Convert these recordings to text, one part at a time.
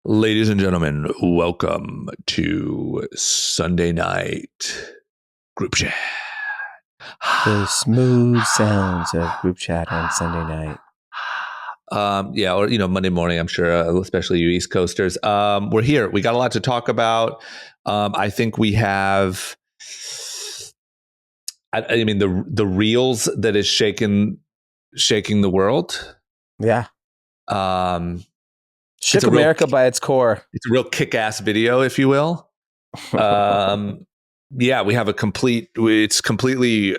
Ladies and gentlemen, welcome to Sunday night group chat. The smooth sounds of group chat on Sunday night. Or Monday morning, I'm sure, especially you East Coasters. We're here. We got a lot to talk about. I think we have, the reels that is shaking the world. Yeah. Shook America by its core. It's a real kick-ass video, if you will. We have it's completely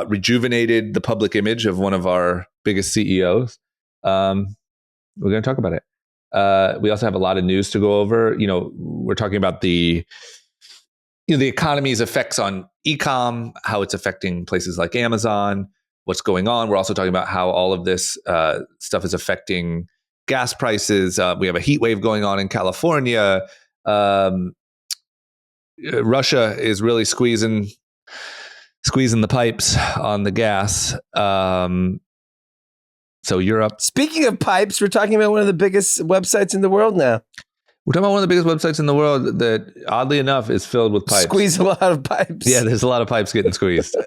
rejuvenated the public image of one of our biggest CEOs. We're going to talk about it. We also have a lot of news to go over. We're talking about the economy's effects on e-com, how it's affecting places like Amazon, what's going on. We're also talking about how all of this stuff is affecting gas prices. We have a heat wave going on in California. Russia is really squeezing the pipes on the gas. So Europe. Speaking of pipes, we're talking about one of the biggest websites in the world now. We're talking about one of the biggest websites in the world that, oddly enough, is filled with pipes. Squeeze a lot of pipes. Yeah, there's a lot of pipes getting squeezed.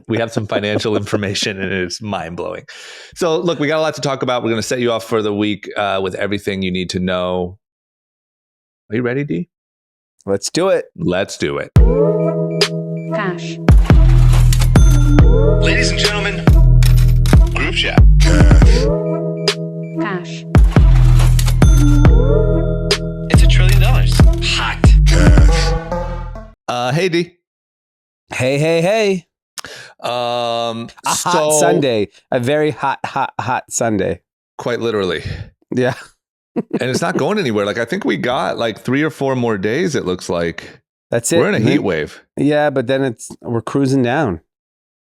We have some financial information, and it's mind-blowing. So, look, we got a lot to talk about. We're going to set you off for the week with everything you need to know. Are you ready, Dee? Let's do it. Let's do it. Cash. Ladies and gentlemen, group chat. Cash. It's $1 trillion. Hot. Hey, Dee. Hey. Hot Sunday. A very hot Sunday. Quite literally. Yeah. And it's not going anywhere. I think we got 3 or 4 more days, it looks like. That's it. We're in a heat wave. Yeah, but then we're cruising down.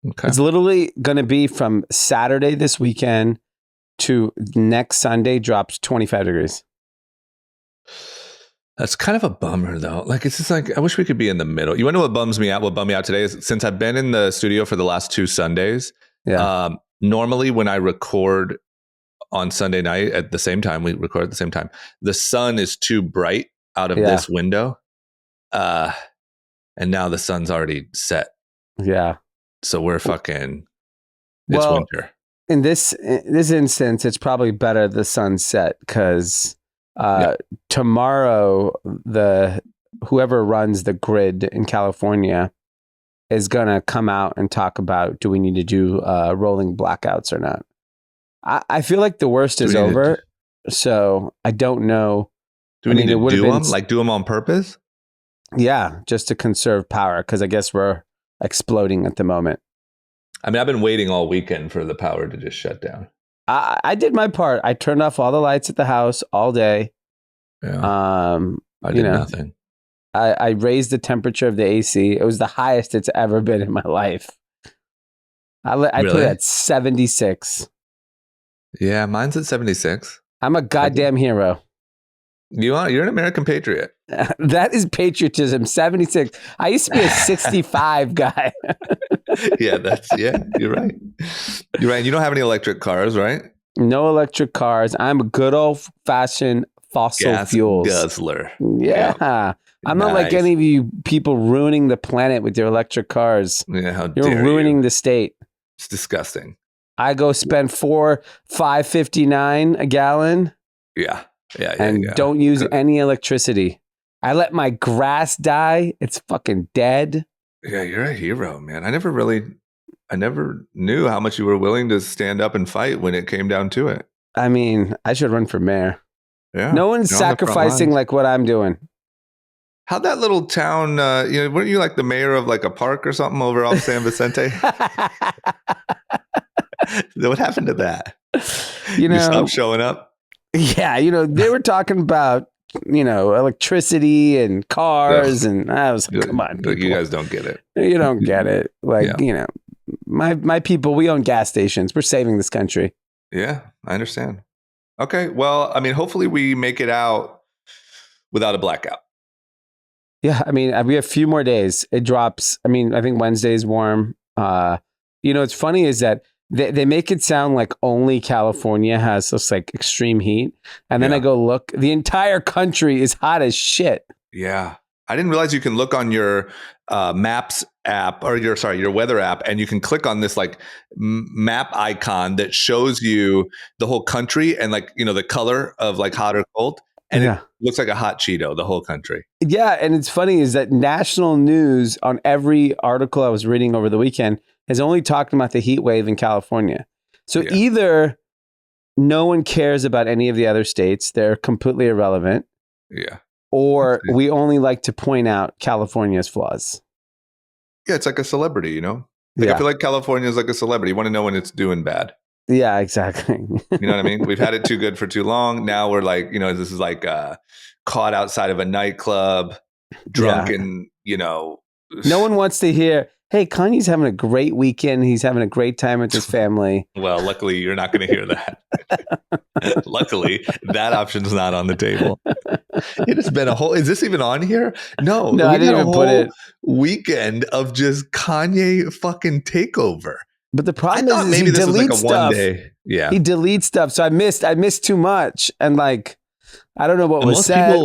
Okay. It's literally going to be from Saturday this weekend to next Sunday drops 25 degrees. That's kind of a bummer, though. It's just I wish we could be in the middle. You want to know what bums me out? What bummed me out today is since I've been in the studio for the last 2 Sundays. Yeah. Normally, when I record on Sunday night at the same time, we record at the same time, the sun is too bright out of this window. And now the sun's already set. Yeah. So we're fucking, it's winter. In this instance, it's probably better the sun's set because tomorrow, whoever runs the grid in California is going to come out and talk about, do we need to do rolling blackouts or not? I feel like the worst is over. So I don't know. Do we need to do them? Do them on purpose? Yeah, just to conserve power because I guess we're exploding at the moment. I've been waiting all weekend for the power to just shut down. I did my part. I turned off all the lights at the house all day. Yeah. I did nothing. I raised the temperature of the AC. It was the highest it's ever been in my life. I put it at 76. Yeah, mine's at 76. I'm a goddamn hero. You're an American patriot. That is patriotism. 76. I used to be a 65 guy. You're right. You're right. You don't have any electric cars, right? No electric cars. I'm a good old fashioned fossil fuels guzzler. Yeah. I'm not like any of you people ruining the planet with your electric cars. Yeah, how You're dare ruining you. the state. It's disgusting. I go spend $5.59 a gallon. Yeah. And don't use any electricity. I let my grass die. It's fucking dead. Yeah, you're a hero, man. I never knew how much you were willing to stand up and fight when it came down to it. I should run for mayor. Yeah. No one's sacrificing like what I'm doing. How'd that little town, weren't you like the mayor of a park or something over off San Vicente? What happened to that? You stopped showing up? Yeah, they were talking about, electricity and cars, and I was like, come on, people. You guys don't get it. You don't get it. My people, we own gas stations. We're saving this country. Yeah, I understand. Okay, well, hopefully we make it out without a blackout. Yeah, we have a few more days. It drops. I think Wednesday's warm. What's funny is that They make it sound like only California has this like extreme heat. And then I go look, the entire country is hot as shit. Yeah. I didn't realize you can look on your maps app or your weather app, and you can click on this like map icon that shows you the whole country and like, you know, the color of like hot or cold. And it looks like a hot Cheeto, the whole country. Yeah. And it's funny is that national news on every article I was reading over the weekend is only talking about the heat wave in California. So either no one cares about any of the other states, they're completely irrelevant. Yeah. Or we only like to point out California's flaws. Yeah, it's like a celebrity, you know? Like I feel like California is like a celebrity. You want to know when it's doing bad. Yeah, exactly. You know what I mean? We've had it too good for too long. Now we're like, you know, this is like caught outside of a nightclub, drunk and, you know. No one wants to hear, hey, Kanye's having a great weekend. He's having a great time with his family. Well, luckily, you're not going to hear that. Luckily, that option's not on the table. It has been a whole. Is this even on here? No, I didn't even put it. Weekend of just Kanye fucking takeover. But the problem is maybe he this was like deletes a stuff. 1 day. Yeah, he deletes stuff. So I missed too much, and like I don't know what was most said.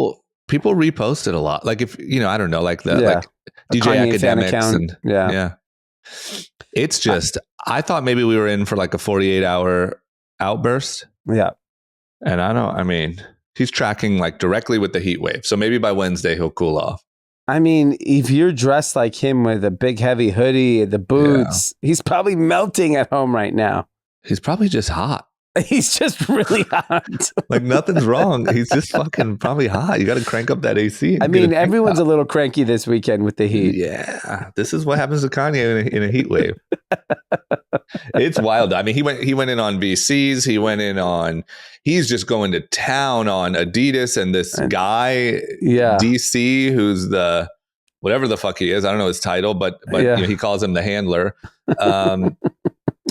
People repost it a lot. Like if you know, I don't know, like the like DJ Kanye Academics account. and yeah. It's just I thought maybe we were in for like a 48-hour outburst. Yeah, and I mean, he's tracking like directly with the heat wave. So maybe by Wednesday he'll cool off. I mean, if you're dressed like him with a big heavy hoodie, the boots, he's probably melting at home right now. He's probably just hot. He's just really hot. Like nothing's wrong. He's just fucking probably hot. You got to crank up that AC. I mean, everyone's a little cranky this weekend with the heat. Yeah, this is what happens to Kanye in a heat wave. It's wild. I mean, he went in on VCs. He went in on. He's just going to town on Adidas and this guy, DC, who's the whatever the fuck he is. I don't know his title, but you know, he calls him the handler.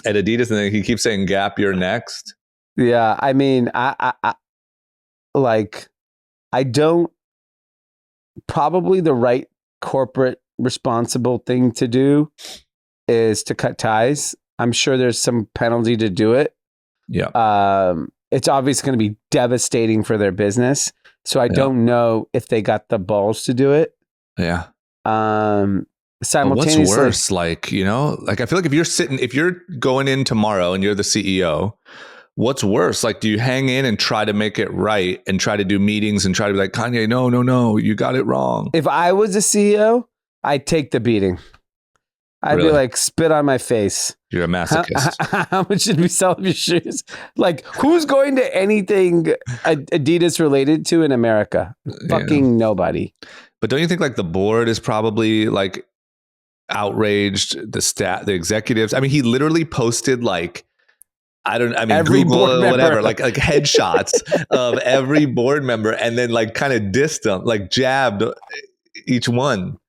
At Adidas, and then he keeps saying Gap, you're next. Yeah, I mean, I don't, probably the right corporate responsible thing to do is to cut ties. I'm sure there's some penalty to do it. Yeah. It's obviously going to be devastating for their business. So I don't know if they got the balls to do it. Yeah. Simultaneously, what's worse? Like, you know, like I feel like if you're going in tomorrow and you're the CEO, what's worse? Like, do you hang in and try to make it right and try to do meetings and try to be like, Kanye, no, you got it wrong? If I was a CEO, I'd take the beating. I'd be like, spit on my face. You're a masochist. How much should we sell your shoes? Like, who's going to anything Adidas related to in America? Fucking nobody. But don't you think like the board is probably like outraged, the executives? I mean, he literally posted like every Google board or whatever, member. like headshots of every board member, and then like kind of dissed them, like jabbed each one.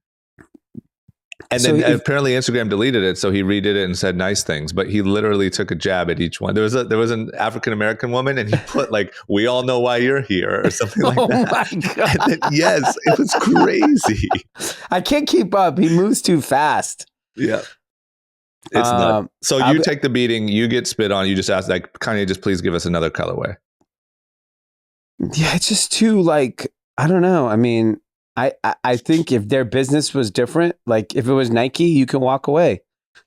And then apparently Instagram deleted it, so he redid it and said nice things. But he literally took a jab at each one. There was an African American woman, and he put like, "We all know why you're here," or something like that. My God. And then, yes, it was crazy. I can't keep up. He moves too fast. Yeah, it's nuts. So you take the beating, you get spit on. You just ask like, Kanye, just please give us another colorway. Yeah, it's just too like, I don't know. I mean, I think if their business was different, like if it was Nike, you can walk away.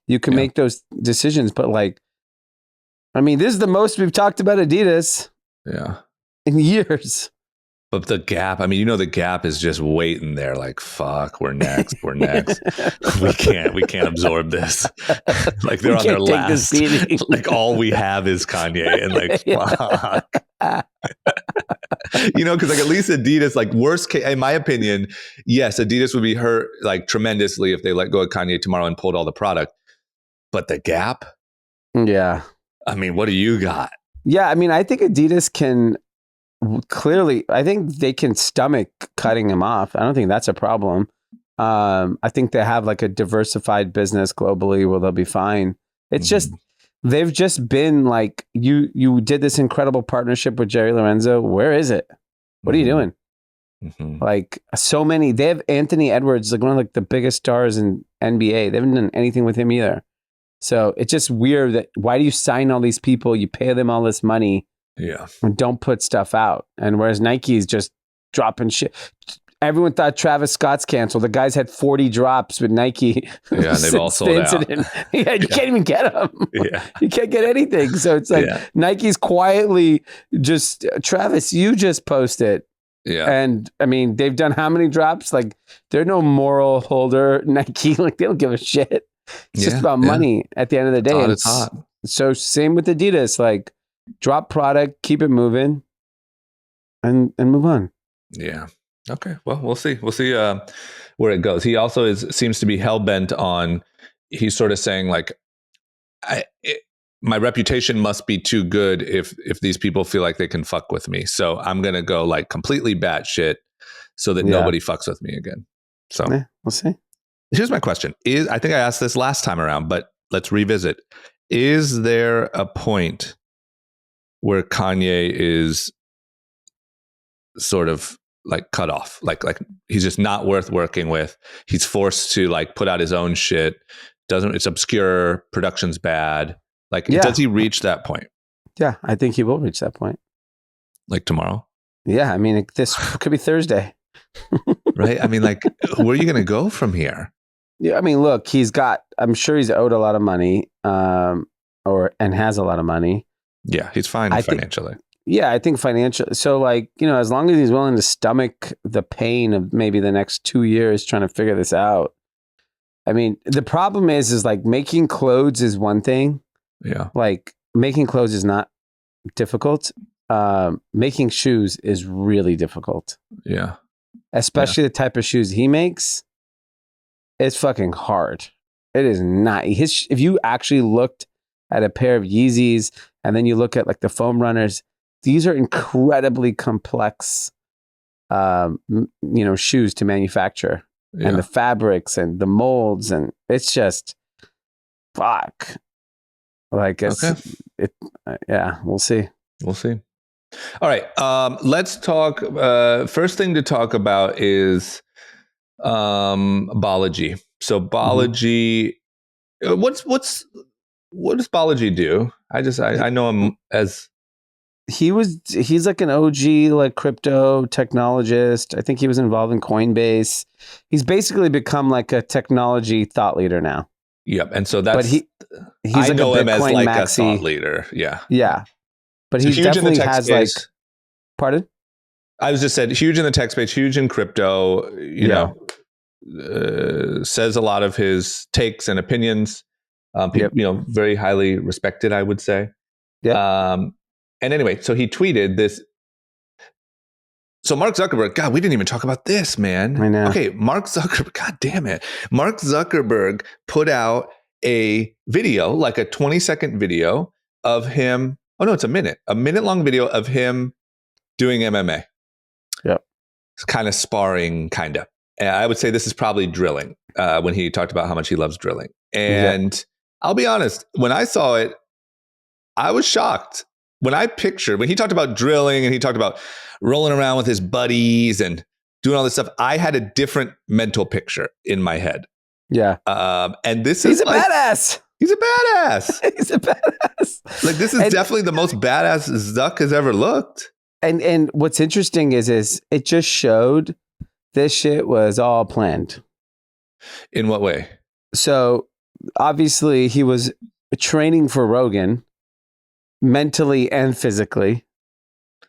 You can make those decisions. But like, I mean, this is the most we've talked about Adidas in years. But the Gap, I mean, you know, the Gap is just waiting there like, fuck, we're next. we can't absorb this. Like they're on their last. Like all we have is Kanye and like, fuck. You know, because like at least Adidas, like worst case, in my opinion, yes, Adidas would be hurt like tremendously if they let go of Kanye tomorrow and pulled all the product. But the Gap? Yeah. I mean, what do you got? Yeah, I mean, I think Adidas can clearly, I think they can stomach cutting him off. I don't think that's a problem. I think they have like a diversified business globally where they'll be fine. It's just, they've just been like, you did this incredible partnership with Jerry Lorenzo. Where is it? What are you doing? Like so many, they have Anthony Edwards, like one of like the biggest stars in NBA. They haven't done anything with him either. So it's just weird that why do you sign all these people? You pay them all this money and don't put stuff out. And whereas Nike's just dropping shit. Everyone thought Travis Scott's canceled. The guys had 40 drops with Nike. Yeah, and they've all sold out. You can't even get them. Yeah. You can't get anything. So it's like Nike's quietly just, Travis, you just post it. Yeah. And I mean, they've done how many drops? Like, they're no moral holder. Nike, like, they don't give a shit. It's just about money at the end of the day. And and it's hot. So same with Adidas, like drop product, keep it moving and move on. Yeah. Okay. Well, we'll see. We'll see where it goes. He also seems to be hell bent on, he's sort of saying like, my reputation must be too good if these people feel like they can fuck with me. So I'm going to go like completely batshit so that nobody fucks with me again. So we'll see. Here's my question. I think I asked this last time around, but let's revisit. Is there a point where Kanye is sort of like cut off? Like he's just not worth working with. He's forced to like put out his own shit. It's obscure, production's bad. Like, does he reach that point? Yeah, I think he will reach that point. Like tomorrow? Yeah, I mean, this could be Thursday. Right? I mean, like, where are you going to go from here? Yeah, I mean, look, I'm sure he's owed a lot of money and has a lot of money. Yeah, he's fine financially. I think financially. So like, as long as he's willing to stomach the pain of maybe the next 2 years trying to figure this out. I mean, the problem is like making clothes is one thing. Yeah. Like making clothes is not difficult. Making shoes is really difficult. Yeah. Especially the type of shoes he makes. It's fucking hard. It is not. If you actually looked at a pair of Yeezys and then you look at like the foam runners, these are incredibly complex, shoes to manufacture, and the fabrics and the molds, and it's just fuck. Like we'll see. We'll see. All right. Let's talk. First thing to talk about is Balaji. So Balaji, what does Balaji do? I know him as he's like an OG like crypto technologist. I think he was involved in Coinbase. He's basically become like a technology thought leader now. Yep. And so that's but he's I like know a him as Bitcoin like maxi. a thought leader. Yeah. Yeah. But he definitely has space. like pardon? I was just said huge in the tech space, huge in crypto, says a lot of his takes and opinions. Very highly respected, I would say. Yeah. And anyway, so he tweeted this. So Mark Zuckerberg, God, we didn't even talk about this, man. I know. Okay, Mark Zuckerberg, God damn it. Mark Zuckerberg put out a video, like a 20-second video of him. Oh no, it's a minute long video of him doing MMA. Yep. It's kind of sparring, kind of. And I would say this is probably drilling when he talked about how much he loves drilling. And I'll be honest, when I saw it, I was shocked. When he talked about drilling and he talked about rolling around with his buddies and doing all this stuff, I had a different mental picture in my head. Yeah. And he's a badass. He's a badass. He's a badass. Like this is definitely the most badass Zuck has ever looked. And what's interesting is it just showed this shit was all planned. In what way? So obviously he was training for Rogan mentally and physically.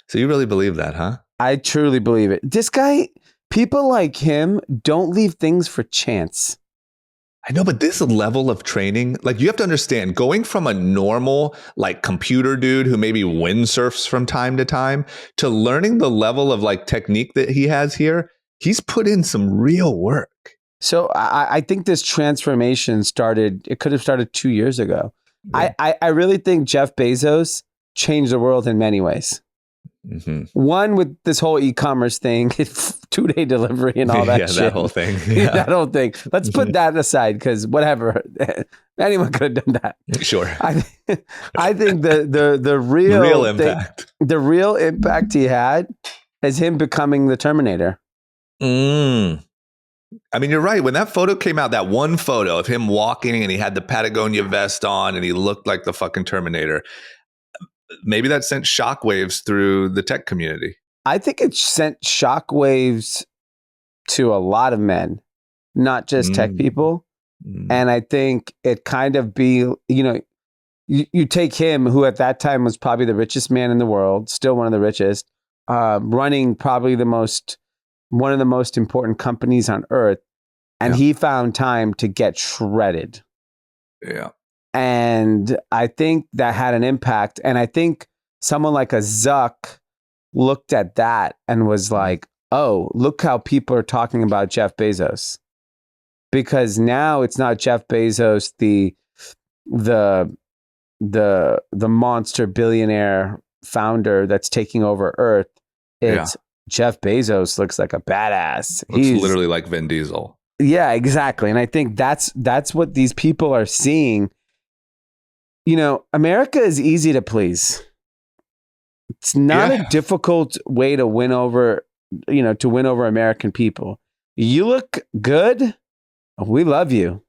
So you really believe that, huh? I truly believe it. This guy, people like him don't leave things for chance. I know, but this level of training, like you have to understand, going from a normal like computer dude who maybe windsurfs from time to time to learning the level of like technique that he has here, he's put in some real work. So I think this transformation could have started 2 years ago. Yeah. I really think Jeff Bezos changed the world in many ways. Mm-hmm. One with this whole e-commerce thing, 2-day delivery and all that shit. That whole thing. That whole thing. Let's put that aside because whatever, anyone could have done that. Sure. I think the real impact. The real impact he had is him becoming the Terminator. I mean, you're right. When that photo came out, that one photo of him walking and he had the Patagonia vest on and he looked like the fucking Terminator, maybe that sent shockwaves through the tech community. I think it sent shockwaves to a lot of men, not just tech people. And I think it kind of you take him, who at that time was probably the richest man in the world, still one of the richest, running probably one of the most important companies on earth. And he found time to get shredded. Yeah. And I think that had an impact. And I think someone like a Zuck looked at that and was like, oh, look how people are talking about Jeff Bezos. Because now it's not Jeff Bezos, the monster billionaire founder that's taking over Earth. It's Jeff Bezos looks like a badass. He's literally like Vin Diesel. Yeah, exactly. And I think that's what these people are seeing. You know, America is easy to please. It's not a difficult way to win over American people. You look good. We love you.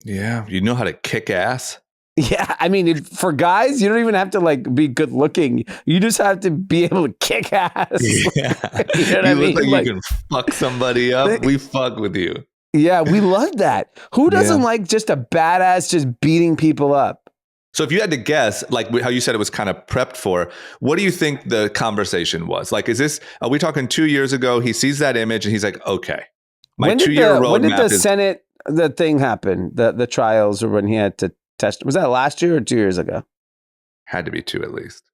Yeah. You know how to kick ass. Yeah. I mean, for guys, you don't even have to like be good looking. You just have to be able to kick ass. Yeah. You know what I mean? Look like you can fuck somebody up. We fuck with you. Yeah. We love that. Who doesn't like just a badass just beating people up? So if you had to guess, like how you said it was kind of prepped for, what do you think the conversation was? Like, are we talking 2 years ago? He sees that image and he's like, okay, my 2 year roadmap. When did the Senate, the thing happen? The trials, or when he had to test? Was that last year or 2 years ago? Had to be 2 at least.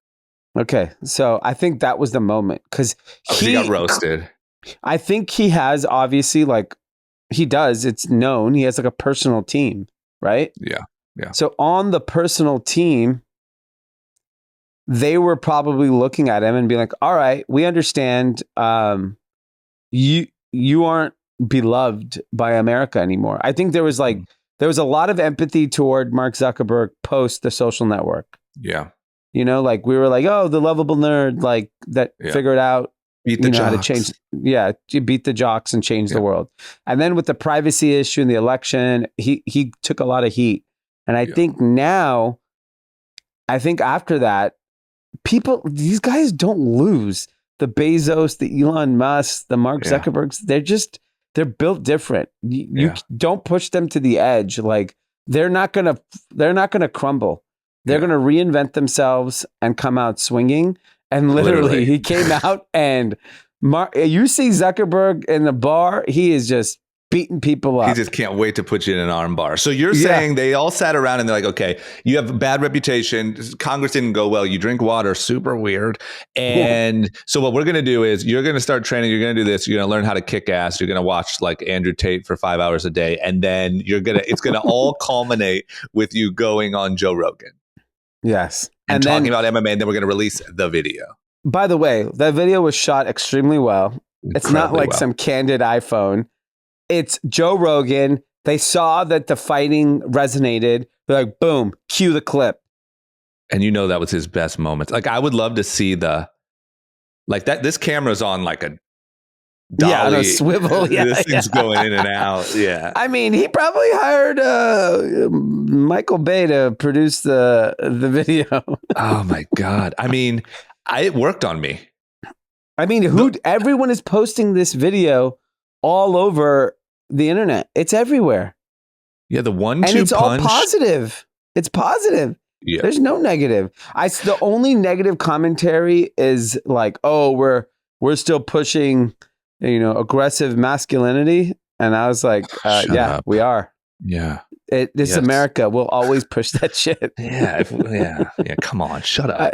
Okay. So I think that was the moment because he got roasted. I think he has obviously he does. It's known. He has like a personal team, right? Yeah. Yeah. So on the personal team, they were probably looking at him and being like, all right, we understand you aren't beloved by America anymore. I think there was a lot of empathy toward Mark Zuckerberg post the social network. Yeah. You know, like we were like, oh, the lovable nerd, like that figured out how to change. Yeah. You beat the jocks and change the world. And then with the privacy issue and the election, he took a lot of heat. And I think after that, these guys don't lose. The Bezos, the Elon Musk, the Mark Zuckerbergs, they're built different. You don't push them to the edge. Like they're not gonna crumble. They're gonna reinvent themselves and come out swinging. And literally, he came out and you see Zuckerberg in the bar, he is just beating people up. He just can't wait to put you in an arm bar. So you're saying they all sat around and they're like, okay, you have a bad reputation. Congress didn't go well. You drink water, super weird. And so what we're going to do is you're going to start training. You're going to do this. You're going to learn how to kick ass. You're going to watch like Andrew Tate for 5 hours a day. And then it's going to all culminate with you going on Joe Rogan. Yes. And talking about MMA. And then we're going to release the video. By the way, that video was shot extremely well. It's not like some candid iPhone. It's Joe Rogan. They saw that the fighting resonated. They're like, boom, cue the clip. And you know that was his best moment. Like, I would love to see this camera's on like a dolly. Yeah, on a swivel. Yeah, this thing's going in and out. Yeah. I mean, he probably hired Michael Bay to produce the video. Oh my God. I mean, it worked on me. I mean, everyone is posting this video all over the internet. It's everywhere. Yeah, the 1-2 punch. And it's all positive. It's positive. Yeah. There's no negative. The only negative commentary is like, oh, we're still pushing, aggressive masculinity. And I was like, yeah, we are. Yeah. This America will always push that shit. Yeah. Come on, shut up.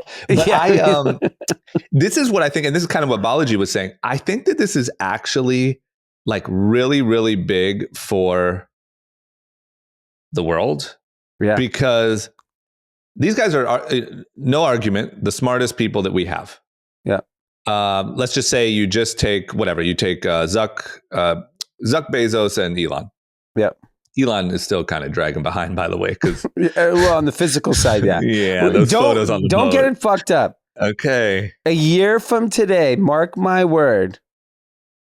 This is what I think, and this is kind of what Balaji was saying. I think that this is actually like really, really big for the world. Yeah. Because these guys are no argument, the smartest people that we have. Yeah. Let's just say you just take whatever. You take Zuck Bezos and Elon. Yeah. Elon is still kind of dragging behind, by the way. Well, on the physical side, yeah. Yeah, those photos on the Don't boat. get it fucked up. Okay. A year from today, mark my word,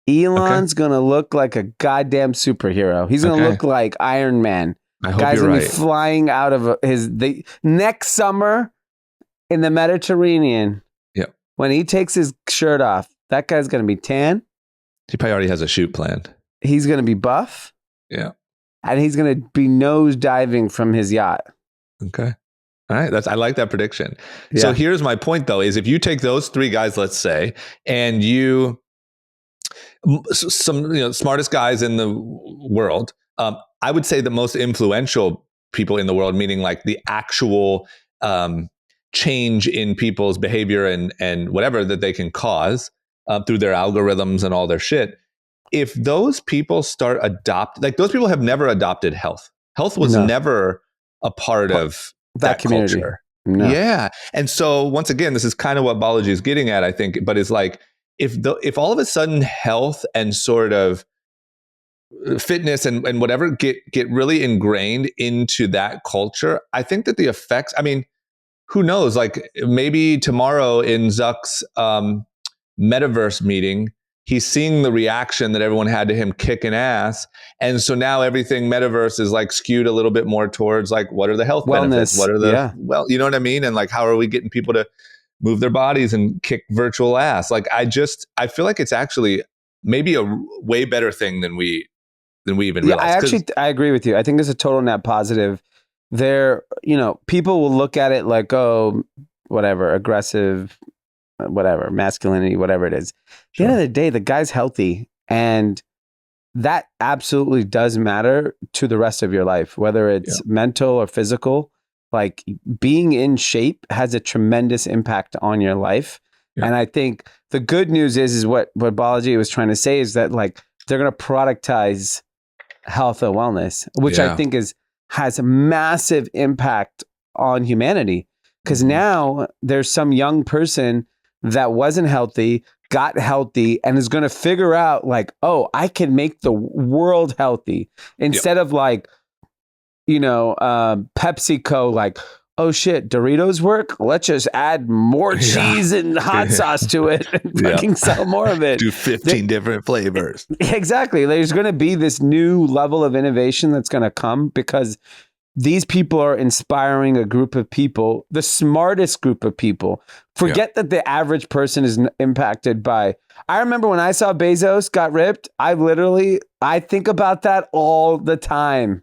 Elon's gonna look like a goddamn superhero. He's gonna look like Iron Man. I hope Guy's you're gonna right. be flying out of the next summer in the Mediterranean. Yep. When he takes his shirt off, that guy's gonna be tan. He probably already has a shoot planned. He's gonna be buff. Yeah. And he's gonna be nose diving from his yacht. Okay. All right. I like that prediction. Yeah. So here's my point though, is if you take those three guys, let's say, and you, some smartest guys in the world, I would say the most influential people in the world, meaning like the actual change in people's behavior and whatever that they can cause through their algorithms and all their shit. If those people start like those people have never adopted health. Health was never a part of that community. culture. No. Yeah. And so once again, this is kind of what Balaji is getting at, I think, but it's like, if all of a sudden health and sort of fitness and whatever get really ingrained into that culture, I think that the effects, I mean, who knows? Like maybe tomorrow in Zuck's metaverse meeting, he's seeing the reaction that everyone had to him kicking ass. And so now everything metaverse is like skewed a little bit more towards like, what are the health benefits? What are the, well, you know what I mean? And like, how are we getting people to move their bodies and kick virtual ass? Like, I feel like it's actually maybe a way better thing than we even realize. I agree with you. I think it's a total net positive. People will look at it like, oh, whatever, aggressive, whatever, masculinity, whatever it is. At the end of the day, the guy's healthy, and that absolutely does matter to the rest of your life, whether it's mental or physical. Like being in shape has a tremendous impact on your life. Yeah. And I think the good news is what Balaji was trying to say is that like they're going to productize health and wellness, which I think has a massive impact on humanity. Because now there's some young person that wasn't healthy, got healthy, and is going to figure out like, oh, I can make the world healthy instead of like, PepsiCo, like, oh shit, Doritos work? Let's just add more cheese and hot sauce to it and fucking sell more of it. Do 15 different flavors. Exactly. There's going to be this new level of innovation that's going to come because these people are inspiring a group of people, the smartest group of people. Forget that the average person is impacted by. I remember when I saw Bezos got ripped, I think about that all the time.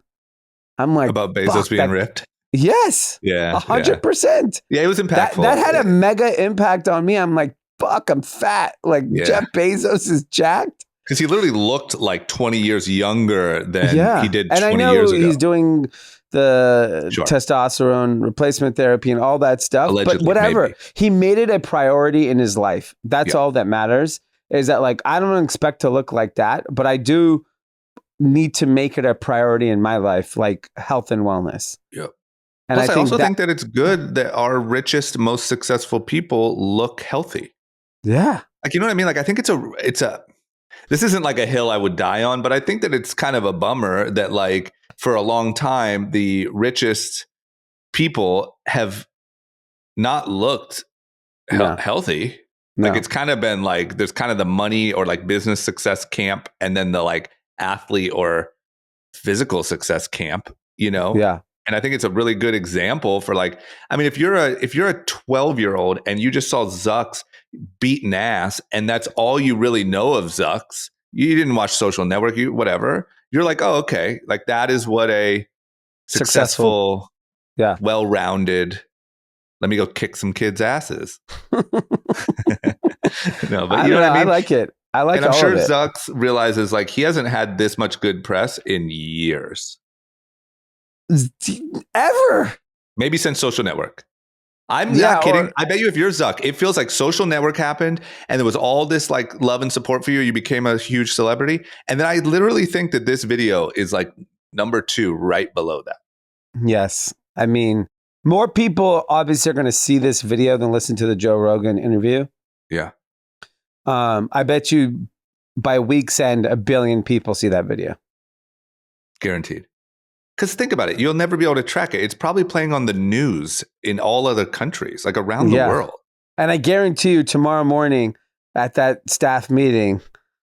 I'm like, about Bezos being ripped? Yes. Yeah. 100%. Yeah, it was impactful. That had a mega impact on me. I'm like, fuck, I'm fat. Like Jeff Bezos is jacked. Because he literally looked like 20 years younger than he did 20 years ago. And I know he's doing the testosterone replacement therapy and all that stuff. Allegedly, but whatever. Maybe. He made it a priority in his life. That's all that matters. Is that like, I don't expect to look like that, but I do need to make it a priority in my life, like health and wellness. Yep. And plus, I also think that it's good that our richest, most successful people look healthy. Yeah. Like, you know what I mean? Like, I think it's a, this isn't like a hill I would die on, but I think that it's kind of a bummer that like for a long time, the richest people have not looked healthy. No. Like it's kind of been like, there's kind of the money or like business success camp and then the like athlete or physical success camp, Yeah. And I think it's a really good example for like, I mean, if you're a 12-year-old and you just saw Zuck's beating ass and that's all you really know of Zuck's, you didn't watch Social Network, whatever. You're like, oh, okay. Like that is what a successful well-rounded, let me go kick some kids' asses. No, but you know what I mean? I like it. I like it. And I'm sure Zucks realizes like he hasn't had this much good press in years. Ever. Maybe since Social Network. I'm not kidding. I bet you if you're Zuck, it feels like Social Network happened and there was all this like love and support for you. You became a huge celebrity. And then I literally think that this video is like number 2 right below that. Yes. I mean, more people obviously are going to see this video than listen to the Joe Rogan interview. Yeah. I bet you by week's end, 1 billion people see that video. Guaranteed. Because think about it, you'll never be able to track it. It's probably playing on the news in all other countries, like around the world. And I guarantee you tomorrow morning at that staff meeting,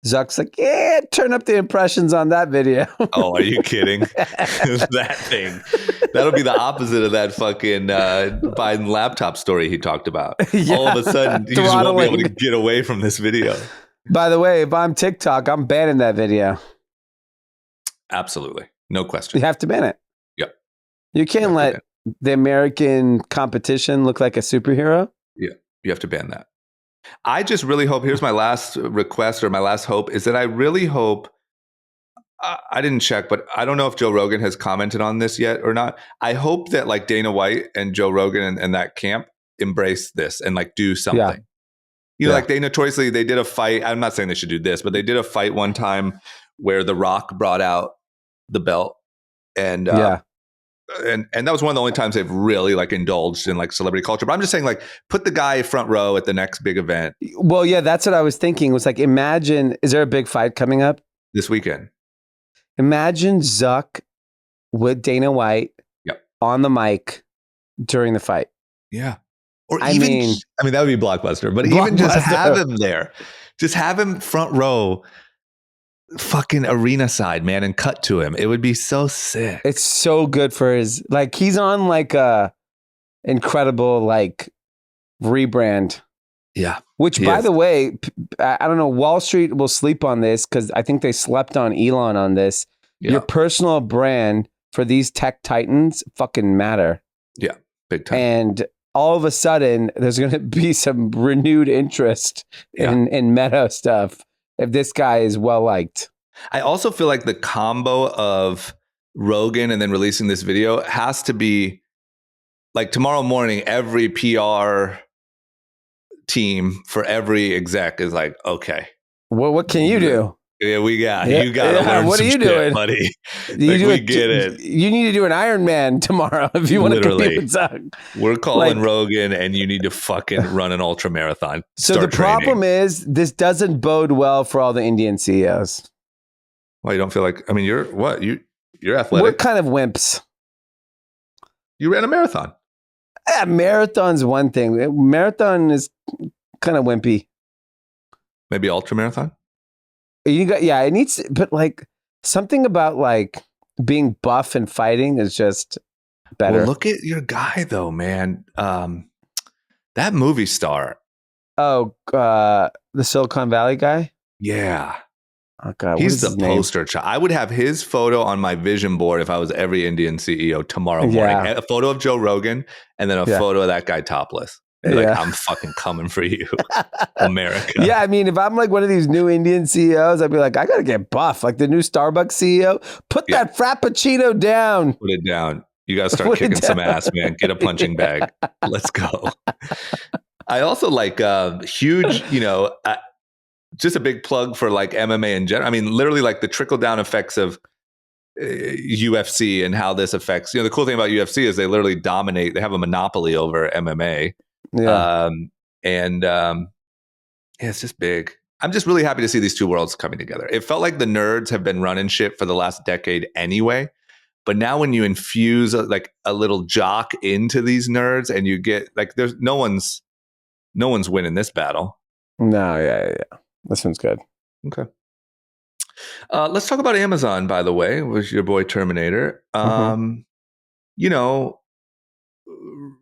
Zuck's like, yeah, turn up the impressions on that video. Oh, are you kidding? That thing. That'll be the opposite of that fucking Biden laptop story he talked about. Yeah. All of a sudden, you just won't be able to get away from this video. By the way, if I'm TikTok, I'm banning that video. Absolutely. No question. You have to ban it. Yep. You can't let the American competition look like a superhero. Yeah. You have to ban that. I just really hope, here's my last request or my last hope, is that I really hope, I didn't check, but I don't know if Joe Rogan has commented on this yet or not. I hope that like Dana White and Joe Rogan and that camp embrace this and like do something. Yeah. You know, like they notoriously, they did a fight. I'm not saying they should do this, but they did a fight one time where The Rock brought out the belt. And and that was one of the only times they've really like indulged in like celebrity culture. But I'm just saying, like, put the guy front row at the next big event. Well, yeah, that's what I was thinking. It was like, imagine, is there a big fight coming up this weekend? Imagine Zuck with Dana White on the mic during the fight. Yeah. Or I mean, that would be blockbuster, but even just have him there. Just have him front row, fucking arena side, man, and cut to him. It would be so sick. It's so good for his, like, he's on like a incredible like rebrand. Yeah. Which, by the way, I don't know, Wall Street will sleep on this because I think they slept on Elon on this. Yeah. Your personal brand for these tech titans fucking matter. Yeah, big time. And all of a sudden, there's going to be some renewed interest in meta stuff if this guy is well liked. I also feel like the combo of Rogan and then releasing this video has to be like tomorrow morning, every PR team for every exec is like, okay, well, what can you do? Yeah, you got to learn what some are you shit, doing, buddy? We get it. You need to do an Iron Man tomorrow if you want to compete with Zuck. We're calling Rogan, and you need to fucking run an ultra marathon. So the problem is, this doesn't bode well for all the Indian CEOs. Well, you don't feel like? I mean, you're what? You're athletic. We're kind of wimps. You ran a marathon. Yeah, marathon's one thing. Marathon is kind of wimpy. Maybe ultra marathon. It needs, but like something about like being buff and fighting is just better. Well, look at your guy though, man. That movie star. Oh, the Silicon Valley guy. Yeah. Oh God, he's the poster child. I would have his photo on my vision board if I was every Indian CEO tomorrow morning. Yeah. A photo of Joe Rogan and then a photo of that guy topless. Like, I'm fucking coming for you, America. Yeah, I mean, if I'm like one of these new Indian CEOs, I'd be like, I got to get buff. Like the new Starbucks CEO, put that Frappuccino down. Put it down. You got to start kicking some ass, man. Get a punching bag. Let's go. I also like huge, just a big plug for like MMA in general. I mean, literally like the trickle down effects of UFC and how this affects, the cool thing about UFC is they literally dominate. They have a monopoly over MMA. Yeah. It's just big. I'm just really happy to see these two worlds coming together. It felt like the nerds have been running shit for the last decade anyway. But now when you infuse like a little jock into these nerds and you get like, there's no one's winning this battle. No. Yeah. This one's good. Okay. Let's talk about Amazon, by the way, was your boy Terminator.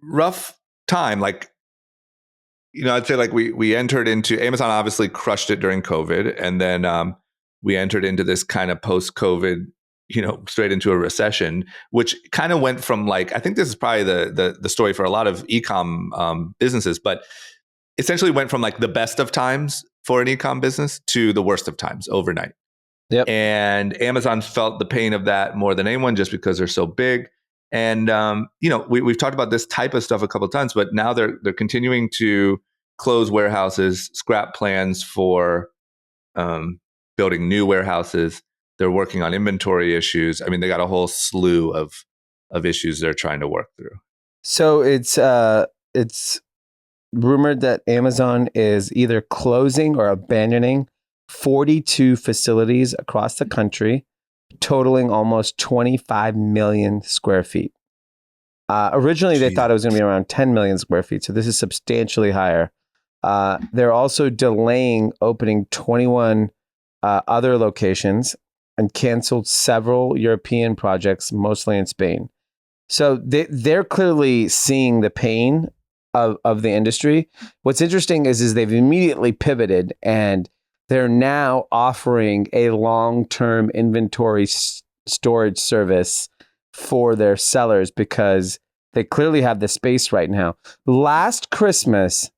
Rough time. Like, I'd say like we entered into, Amazon obviously crushed it during COVID. And then we entered into this kind of post-COVID, straight into a recession, which kind of went from like, I think this is probably the story for a lot of e-com businesses, but essentially went from like the best of times for an e-com business to the worst of times overnight. Yep. And Amazon felt the pain of that more than anyone just because they're so big. And, we've talked about this type of stuff a couple of times, but now they're continuing to close warehouses, scrap plans for building new warehouses. They're working on inventory issues. I mean, they got a whole slew of issues they're trying to work through. So it's rumored that Amazon is either closing or abandoning 42 facilities across the country, totaling almost 25 million square feet. Originally, they thought it was going to be around 10 million square feet, so this is substantially higher. They're also delaying opening 21 other locations and canceled several European projects, mostly in Spain. So they're clearly seeing the pain of the industry. What's interesting is they've immediately pivoted and they're now offering a long-term inventory storage service for their sellers because they clearly have the space right now. Last Christmas,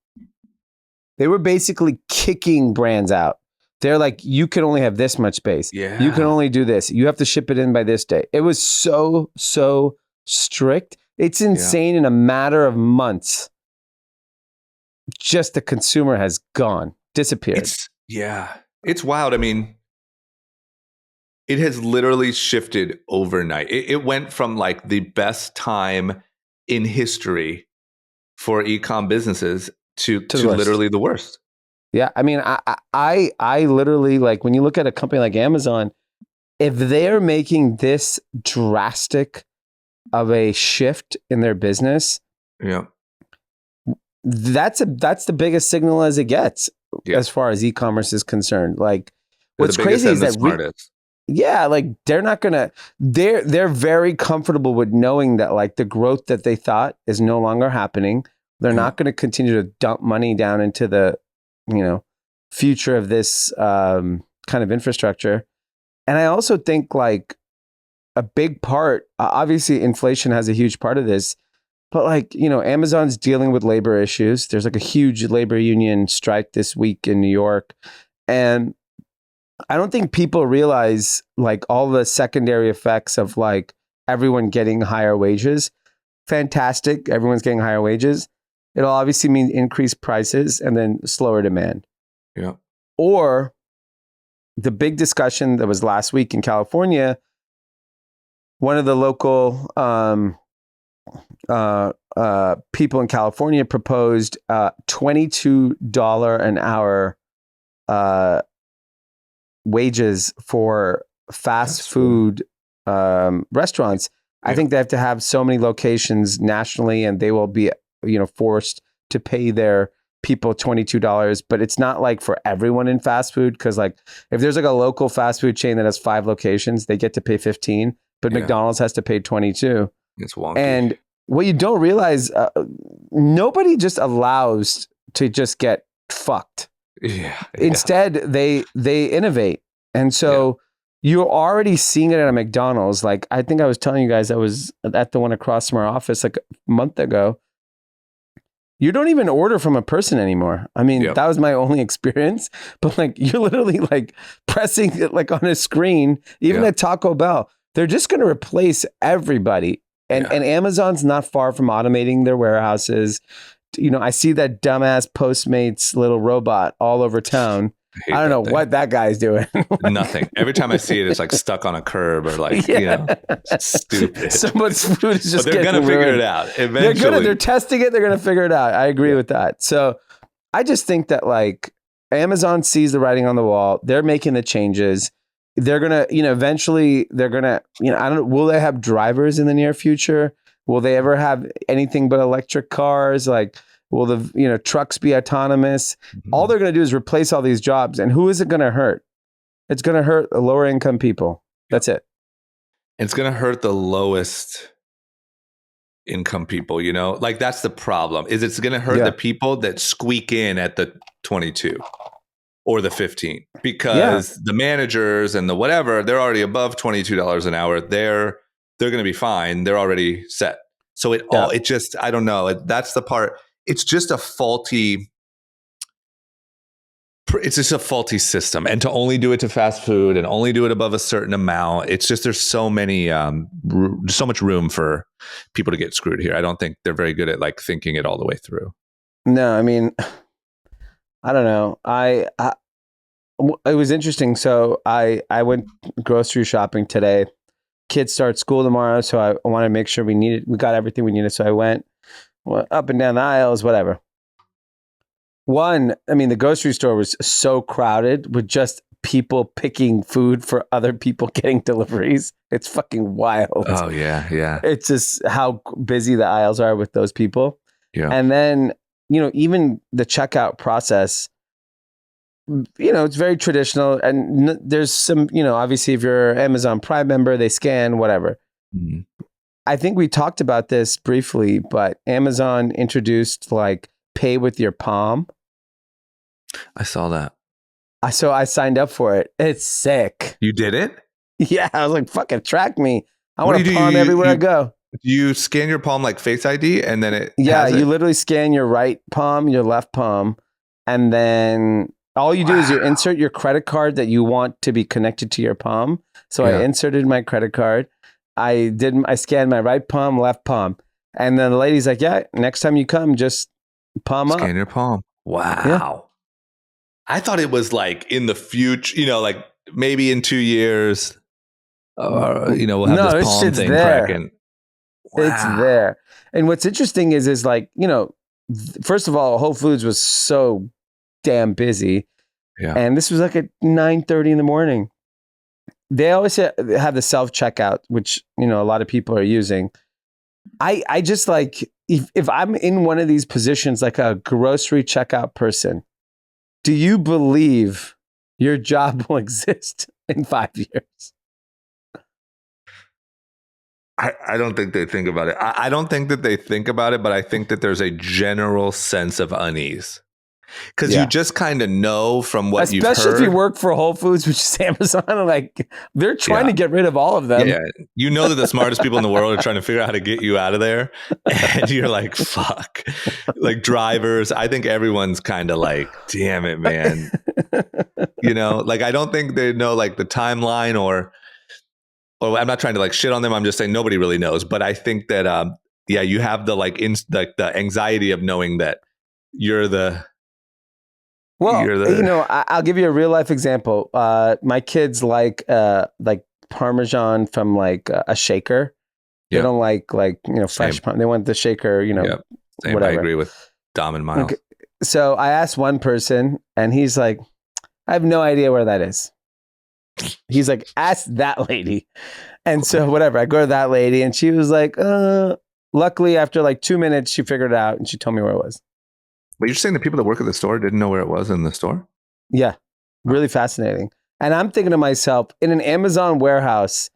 they were basically kicking brands out. They're like, you can only have this much space. Yeah. You can only do this. You have to ship it in by this day. It was so strict. It's insane. In a matter of months, just the consumer has disappeared. It's wild. I mean, it has literally shifted overnight. It went from like the best time in history for e-com businesses to literally the worst. Yeah, I mean, I literally, like, when you look at a company like Amazon, if they're making this drastic of a shift in their business, that's the biggest signal as it gets as far as e-commerce is concerned. Like, what's crazy is that like they're not gonna. They're very comfortable with knowing that like the growth that they thought is no longer happening. They're not going to continue to dump money down into the future of this kind of infrastructure. And I also think like a big part, obviously inflation has a huge part of this, but like, Amazon's dealing with labor issues. There's like a huge labor union strike this week in New York. And I don't think people realize like all the secondary effects of like everyone getting higher wages. Fantastic. Everyone's getting higher wages. It'll obviously mean increased prices and then slower demand. Yeah. Or the big discussion that was last week in California, one of the local people in California proposed $22 an hour wages for fast food restaurants. I think they have to have so many locations nationally, and they will be forced to pay their people $22, but it's not like for everyone in fast food, because like if there's like a local fast food chain that has 5 locations, they get to pay 15, but McDonald's has to pay 22. It's wonky. And what you don't realize, nobody just allows to just get fucked. Instead, they innovate, and so you're already seeing it at a McDonald's. Like I think I was telling you guys, I was at the one across from our office like a month ago. You don't even order from a person anymore. I mean, that was my only experience, but like you're literally like pressing it like on a screen, even at Taco Bell. They're just going to replace everybody. And Amazon's not far from automating their warehouses. I see that dumbass Postmates little robot all over town. I don't know what that guy's doing. Nothing. Every time I see it, it's like stuck on a curb or like, stupid. Someone's food is just they're getting going to figure it out. Eventually. They're testing it. They're going to figure it out. I agree with that. So I just think that like Amazon sees the writing on the wall. They're making the changes. They're going to, eventually they're going to, I don't know, will they have drivers in the near future? Will they ever have anything but electric cars? Like, will the trucks be autonomous? Mm-hmm. All they're going to do is replace all these jobs. And who is it going to hurt? It's going to hurt the lower income people. That's it. It's going to hurt the lowest income people, like that's the problem. Is it's going to hurt the people that squeak in at the 22 or the 15 because the managers and the whatever, they're already above $22 an hour. They're going to be fine. They're already set. So it just, I don't know. That's the part. It's just a faulty system. And to only do it to fast food and only do it above a certain amount, it's just, there's so many, so much room for people to get screwed here. I don't think they're very good at like thinking it all the way through. No, I mean, I don't know. It was interesting. So I went grocery shopping today. Kids start school tomorrow. So I want to make sure we got everything we needed. So I went up and down the aisles, whatever. The grocery store was so crowded with just people picking food for other people getting deliveries. It's fucking wild. Oh, yeah, yeah. It's just how busy the aisles are with those people. Yeah. And then, even the checkout process, it's very traditional. And there's some, obviously if you're an Amazon Prime member, they scan, whatever. Mhm. I think we talked about this briefly, but Amazon introduced like pay with your palm. I saw that. So I signed up for it. It's sick. You did it? Yeah. I was like, fucking track me. I What want do to you do? palm everywhere I go. You scan your palm like Face ID and then it Yeah. has You it? literally scan your right palm, your left palm, and then all you do is you insert your credit card that you want to be connected to your palm. So Yeah. I inserted my credit card. I scanned my right palm, left palm. And then the lady's like, yeah, next time you come, just palm up. Scan your palm. Wow. I thought it was like in the future, like maybe in 2 years, we'll have No, this this palm shit's thing there. cracking. It's Wow. there. And what's interesting is like, first of all, Whole Foods was so damn busy. Yeah. And this was like at 9:30 in the morning. They always have the self-checkout, which, a lot of people are using. I just like, if I'm in one of these positions, like a grocery checkout person, do you believe your job will exist in 5 years? I don't think they think about it. I don't think that they think about it, but I think that there's a general sense of unease. Because you just kind of know from what you've heard. Especially if you work for Whole Foods, which is Amazon, like they're trying to get rid of all of them. Yeah, you know that the smartest people in the world are trying to figure out how to get you out of there. And you're like, fuck. Like drivers, I think everyone's kind of like, damn it, man. Like I don't think they know like the timeline or I'm not trying to like shit on them. I'm just saying nobody really knows. But I think that, you have the like the anxiety of knowing that you're the... Well, I'll give you a real life example. My kids like Parmesan from like a shaker. They don't like fresh Parmesan. They want the shaker, Same. whatever. I agree with Dom and Miles. Okay. So I asked one person and he's like, I have no idea where that is. He's like, ask that lady. And so whatever, I go to that lady and she was like, luckily after like 2 minutes, she figured it out and she told me where it was. But you're saying the people that work at the store didn't know where it was in the store? Yeah, really fascinating. And I'm thinking to myself, in an Amazon warehouse,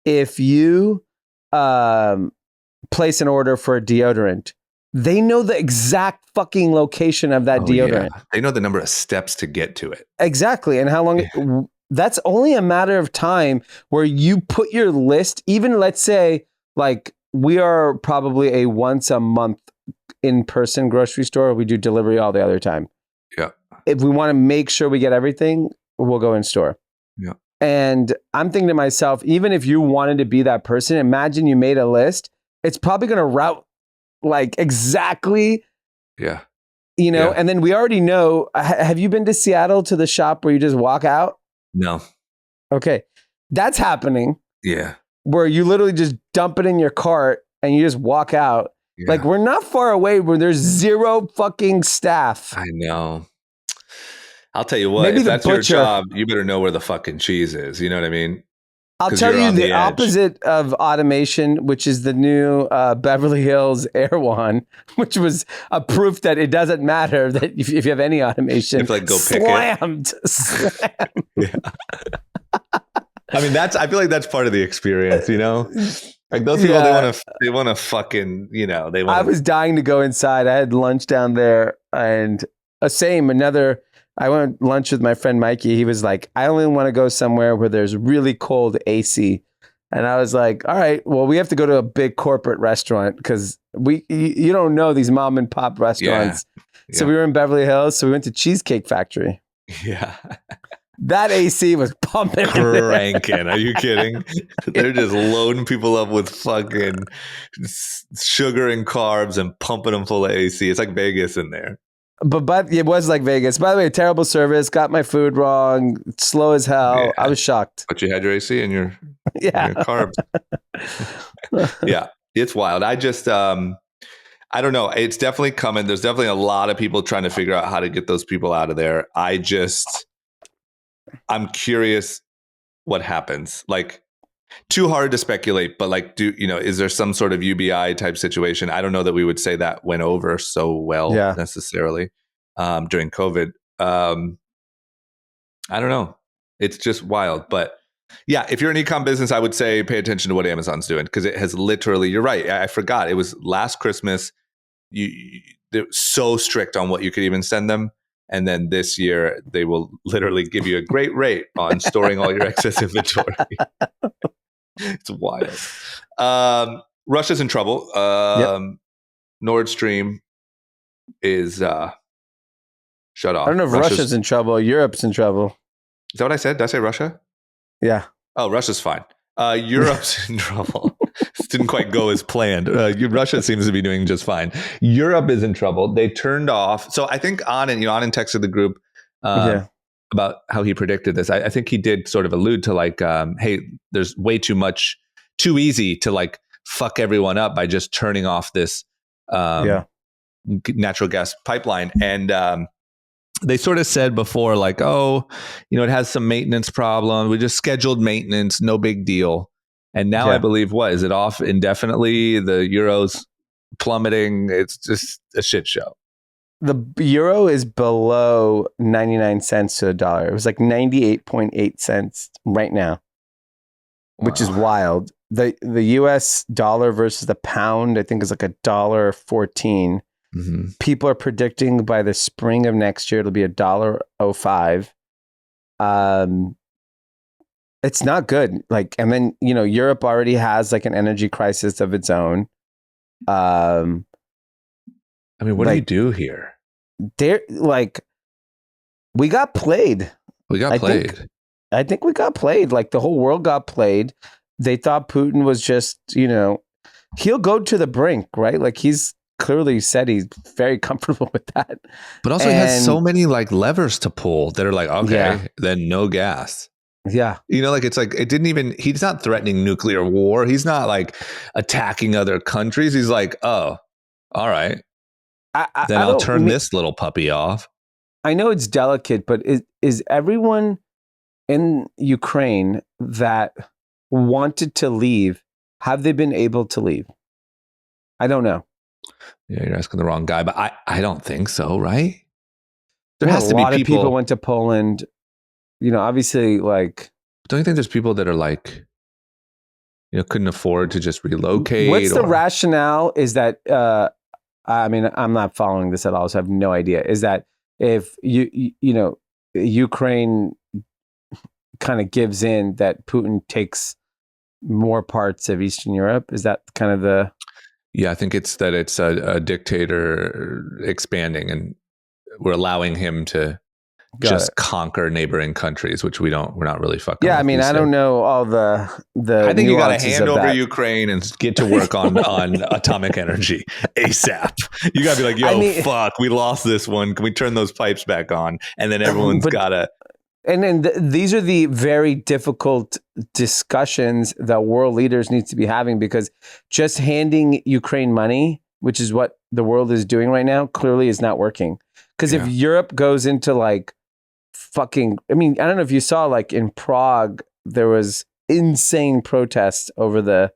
if you place an order for a deodorant, they know the exact fucking location of that deodorant. Yeah. They know the number of steps to get to it. Exactly. And how long that's only a matter of time where you put your list, even let's say like we are probably a once a month in-person grocery store. We do delivery all the other time. Yeah. If we want to make sure we get everything, we'll go in store. Yeah. And I'm thinking to myself, even if you wanted to be that person, imagine you made a list. It's probably going to route like exactly. Yeah. And then we already know. Have you been to Seattle to the shop where you just walk out? No. Okay. That's happening. Yeah. Where you literally just dump it in your cart and you just walk out. Yeah. Like we're not far away where there's zero fucking staff. I know. I'll tell you what, Maybe if that's butcher, your job, you better know where the fucking cheese is. You know what I mean? I'll tell you the opposite of automation, which is the new Beverly Hills Air One, which was a proof that it doesn't matter that if you have any automation, you have to like go slammed. Yeah. I mean, I feel like that's part of the experience, Like those people, they want to fucking, they want. I was dying to go inside. I had lunch down there, and I went lunch with my friend Mikey. He was like, I only want to go somewhere where there's really cold AC. And I was like, all right, well, we have to go to a big corporate restaurant because you don't know these mom and pop restaurants. Yeah. So we were in Beverly Hills. So we went to Cheesecake Factory. Yeah. That AC was pumping. Cranking. Are you kidding? They're just loading people up with fucking sugar and carbs and pumping them full of AC. It's like Vegas in there. But it was like Vegas. By the way, terrible service. Got my food wrong. Slow as hell. Yeah. I was shocked. But you had your AC and your carbs. Yeah, it's wild. I just, I don't know. It's definitely coming. There's definitely a lot of people trying to figure out how to get those people out of there. I'm curious what happens. Like, too hard to speculate, but like, is there some sort of UBI type situation? I don't know that we would say that went over so well necessarily during COVID. I don't know. It's just wild. But yeah, if you're an e-com business, I would say pay attention to what Amazon's doing because it has literally, you're right. I forgot. It was last Christmas. They're so strict on what you could even send them. And then this year, they will literally give you a great rate on storing all your excess inventory. It's wild. Russia's in trouble. Nord Stream is shut off. I don't know if Russia's in trouble. Europe's in trouble. Is that what I said? Did I say Russia? Yeah. Oh, Russia's fine. Europe's in trouble. This didn't quite go as planned. Russia seems to be doing just fine. Europe is in trouble. They turned off. So I think Anand texted the group about how he predicted this. I think he did sort of allude to like, hey, there's way too easy to like fuck everyone up by just turning off this natural gas pipeline. And they sort of said before, like, oh, it has some maintenance problem. We just scheduled maintenance, no big deal. And now I believe, what, is it off indefinitely? The euro's plummeting. It's just a shit show. The euro is below 99 cents to a dollar. It was like 98.8 cents right now, which is wild. The US dollar versus the pound, I think, is like $1.14. Mm-hmm. People are predicting by the spring of next year it'll be $1.05. It's not good. Like, and then Europe already has like an energy crisis of its own. I mean, what do you do here? They're like, we got played. I think we got played. Like the whole world got played. They thought Putin was just, he'll go to the brink, right? Like he's clearly said he's very comfortable with that. But also he has so many like levers to pull that are like, okay, then no gas. Yeah. It's like, he's not threatening nuclear war. He's not like attacking other countries. He's like, oh, all right. Then I'll turn this little puppy off. I know it's delicate, but is everyone in Ukraine that wanted to leave, have they been able to leave? I don't know. Yeah, you're asking the wrong guy, but I don't think so, right? There has to be a lot of people went to Poland. Obviously, like, don't you think there's people that are like, couldn't afford to just relocate? What's the rationale? Is that I mean, I'm not following this at all, so I have no idea. Is that if Ukraine kind of gives in, that Putin takes more parts of Eastern Europe? Is that kind of the? Yeah, I think it's that it's a dictator expanding, and we're allowing him to conquer neighboring countries, which we're not really fucking. Yeah, I mean, I don't know all the. I think you got to hand over Ukraine and get to work on atomic energy ASAP. You got to be like, fuck, we lost this one. Can we turn those pipes back on? And then everyone's got to. And then these are the very difficult discussions that world leaders need to be having, because just handing Ukraine money, which is what the world is doing right now, clearly is not working. Because if Europe goes into like fucking, I mean, I don't know if you saw, like in Prague, there was insane protests over the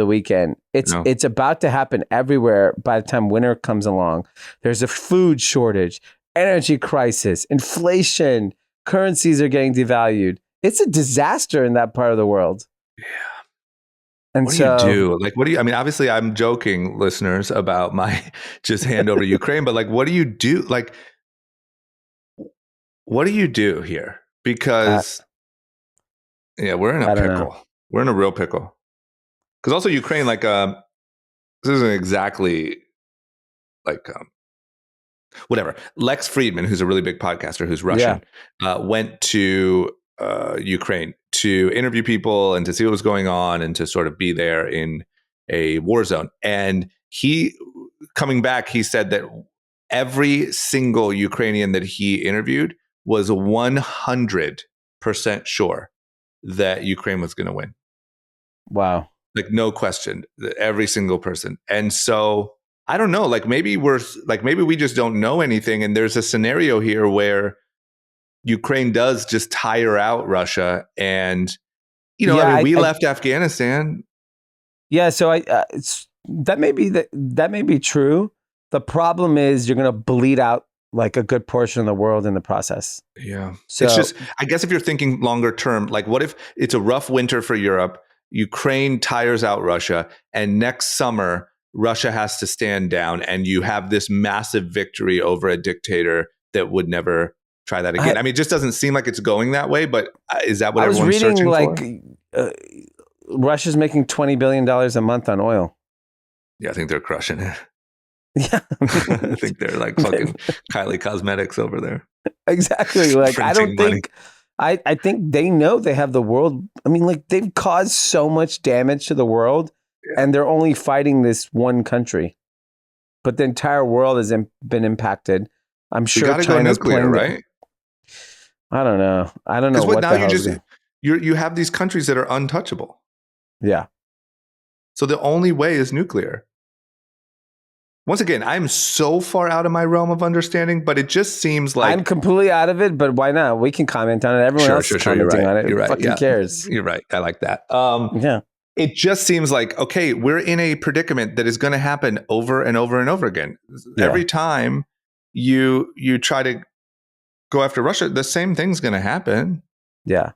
weekend. It's about to happen everywhere by the time winter comes along. There's a food shortage, energy crisis, inflation. Currencies are getting devalued. It's a disaster in that part of the world. Yeah. And what do you do? Like, I mean, obviously I'm joking, listeners, about my just hand over Ukraine, but like, what do you do? Like, what do you do here? Because we're in a pickle. We're in a real pickle. Because also Ukraine, like, this isn't exactly like, whatever. Lex Friedman, who's a really big podcaster, who's Russian, went to Ukraine to interview people and to see what was going on and to sort of be there in a war zone. And coming back, he said that every single Ukrainian that he interviewed was 100% sure that Ukraine was going to win. Wow. Like, no question, every single person. And so I don't know, like maybe we just don't know anything. And there's a scenario here where Ukraine does just tire out Russia. And, we left Afghanistan. Yeah. So that may be true. The problem is you're going to bleed out like a good portion of the world in the process. Yeah. So It's just, I guess if you're thinking longer term, like what if it's a rough winter for Europe, Ukraine tires out Russia, and next summer, Russia has to stand down and you have this massive victory over a dictator that would never try that again. I mean, it just doesn't seem like it's going that way, but is that what I was everyone's reading searching for? Russia's making $20 billion a month on oil. Yeah, I think they're crushing it. Yeah. I think they're like fucking Kylie Cosmetics over there. Exactly. Like, I don't Printing think, I think they know they have the world. I mean, like, they've caused so much damage to the world, and they're only fighting this one country. But the entire world has been impacted. I'm sure China's China's nuclear, playing right? I don't know. I don't know Because what now the hell. you have these countries that are untouchable. Yeah. So the only way is nuclear. Once again, I'm so far out of my realm of understanding, but it just seems like I'm completely out of it, but why not? We can comment on it. Everyone else is commenting on it. You're right. Fucking cares. You're right. I like that. Yeah. It just seems like, okay, we're in a predicament that is going to happen over and over and over again. Yeah. Every time you try to go after Russia, the same thing's going to happen. Yeah.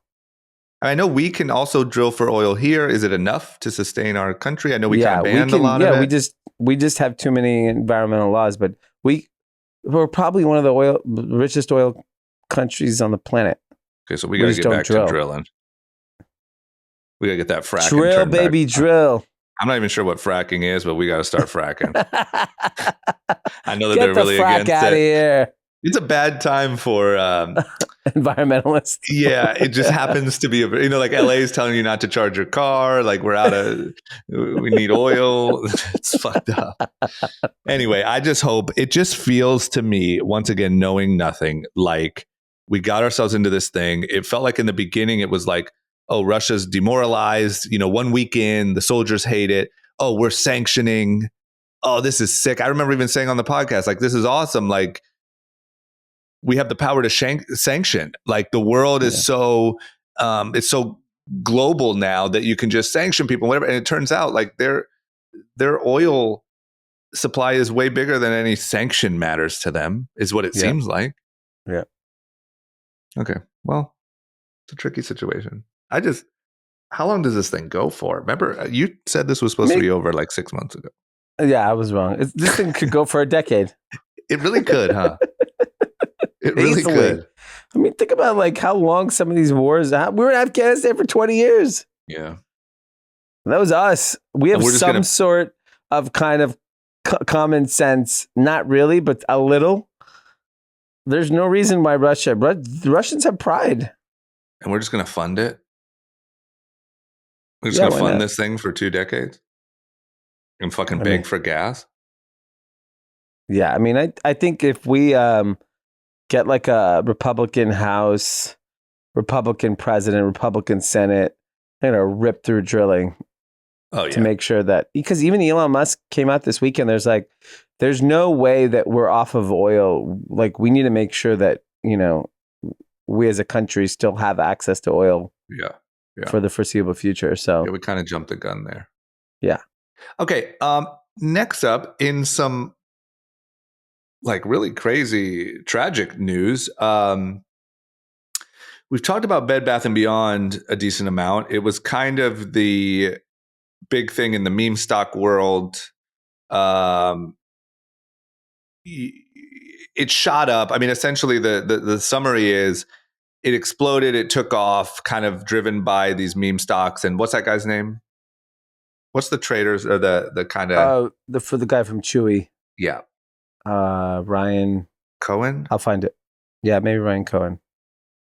I know we can also drill for oil here. Is it enough to sustain our country? I know we kind of banned a lot of it. We just have too many environmental laws, but we're probably one of the richest oil countries on the planet. Okay, so we got to get back to drilling. We got to get that fracking. Drill, baby, drill. I'm not even sure what fracking is, but we got to start fracking. I know that Get they're really the frack against out it. of here. It's a bad time for environmentalists. Yeah, it just happens to be like LA is telling you not to charge your car. Like we need oil. It's fucked up. Anyway, I just hope it just feels to me, once again, knowing nothing, like we got ourselves into this thing. It felt like in the beginning, it was like, oh, Russia's demoralized. 1 week in, the soldiers hate it. Oh, we're sanctioning. Oh, this is sick. I remember even saying on the podcast, like, this is awesome. Like, we have the power to sanction. Like, the world is it's so global now that you can just sanction people, whatever. And it turns out like their oil supply is way bigger than any sanction matters to them, is what it seems like. Yeah. Okay. Well, it's a tricky situation. How long does this thing go for? Remember, you said this was supposed to be over like 6 months ago. Yeah, I was wrong. This thing could go for a decade. It really could, huh? It really could. I mean, think about like how long some of these wars. We were in Afghanistan for 20 years. Yeah. That was us. We have some sort of kind of common sense. Not really, but a little. There's no reason why the Russians have pride. And we're just going to fund it? We're just going to fund this thing for 2 decades? And fucking beg for gas? Yeah, I mean, I think if we get like a Republican House, Republican President, Republican Senate, rip through drilling to make sure that, because even Elon Musk came out this weekend, there's no way that we're off of oil. Like, we need to make sure that, we as a country still have access to oil for the foreseeable future. So we kind of jumped the gun there. Yeah. Okay. Next up, in some like really crazy, tragic news, we've talked about Bed Bath & Beyond a decent amount. It was kind of the big thing in the meme stock world. It shot up. I mean, essentially the summary is it exploded. It took off, kind of driven by these meme stocks. And what's that guy's name? What's the traders or the kind of for the guy from Chewy? Yeah. Ryan Cohen. I'll find it. Yeah, maybe Ryan Cohen.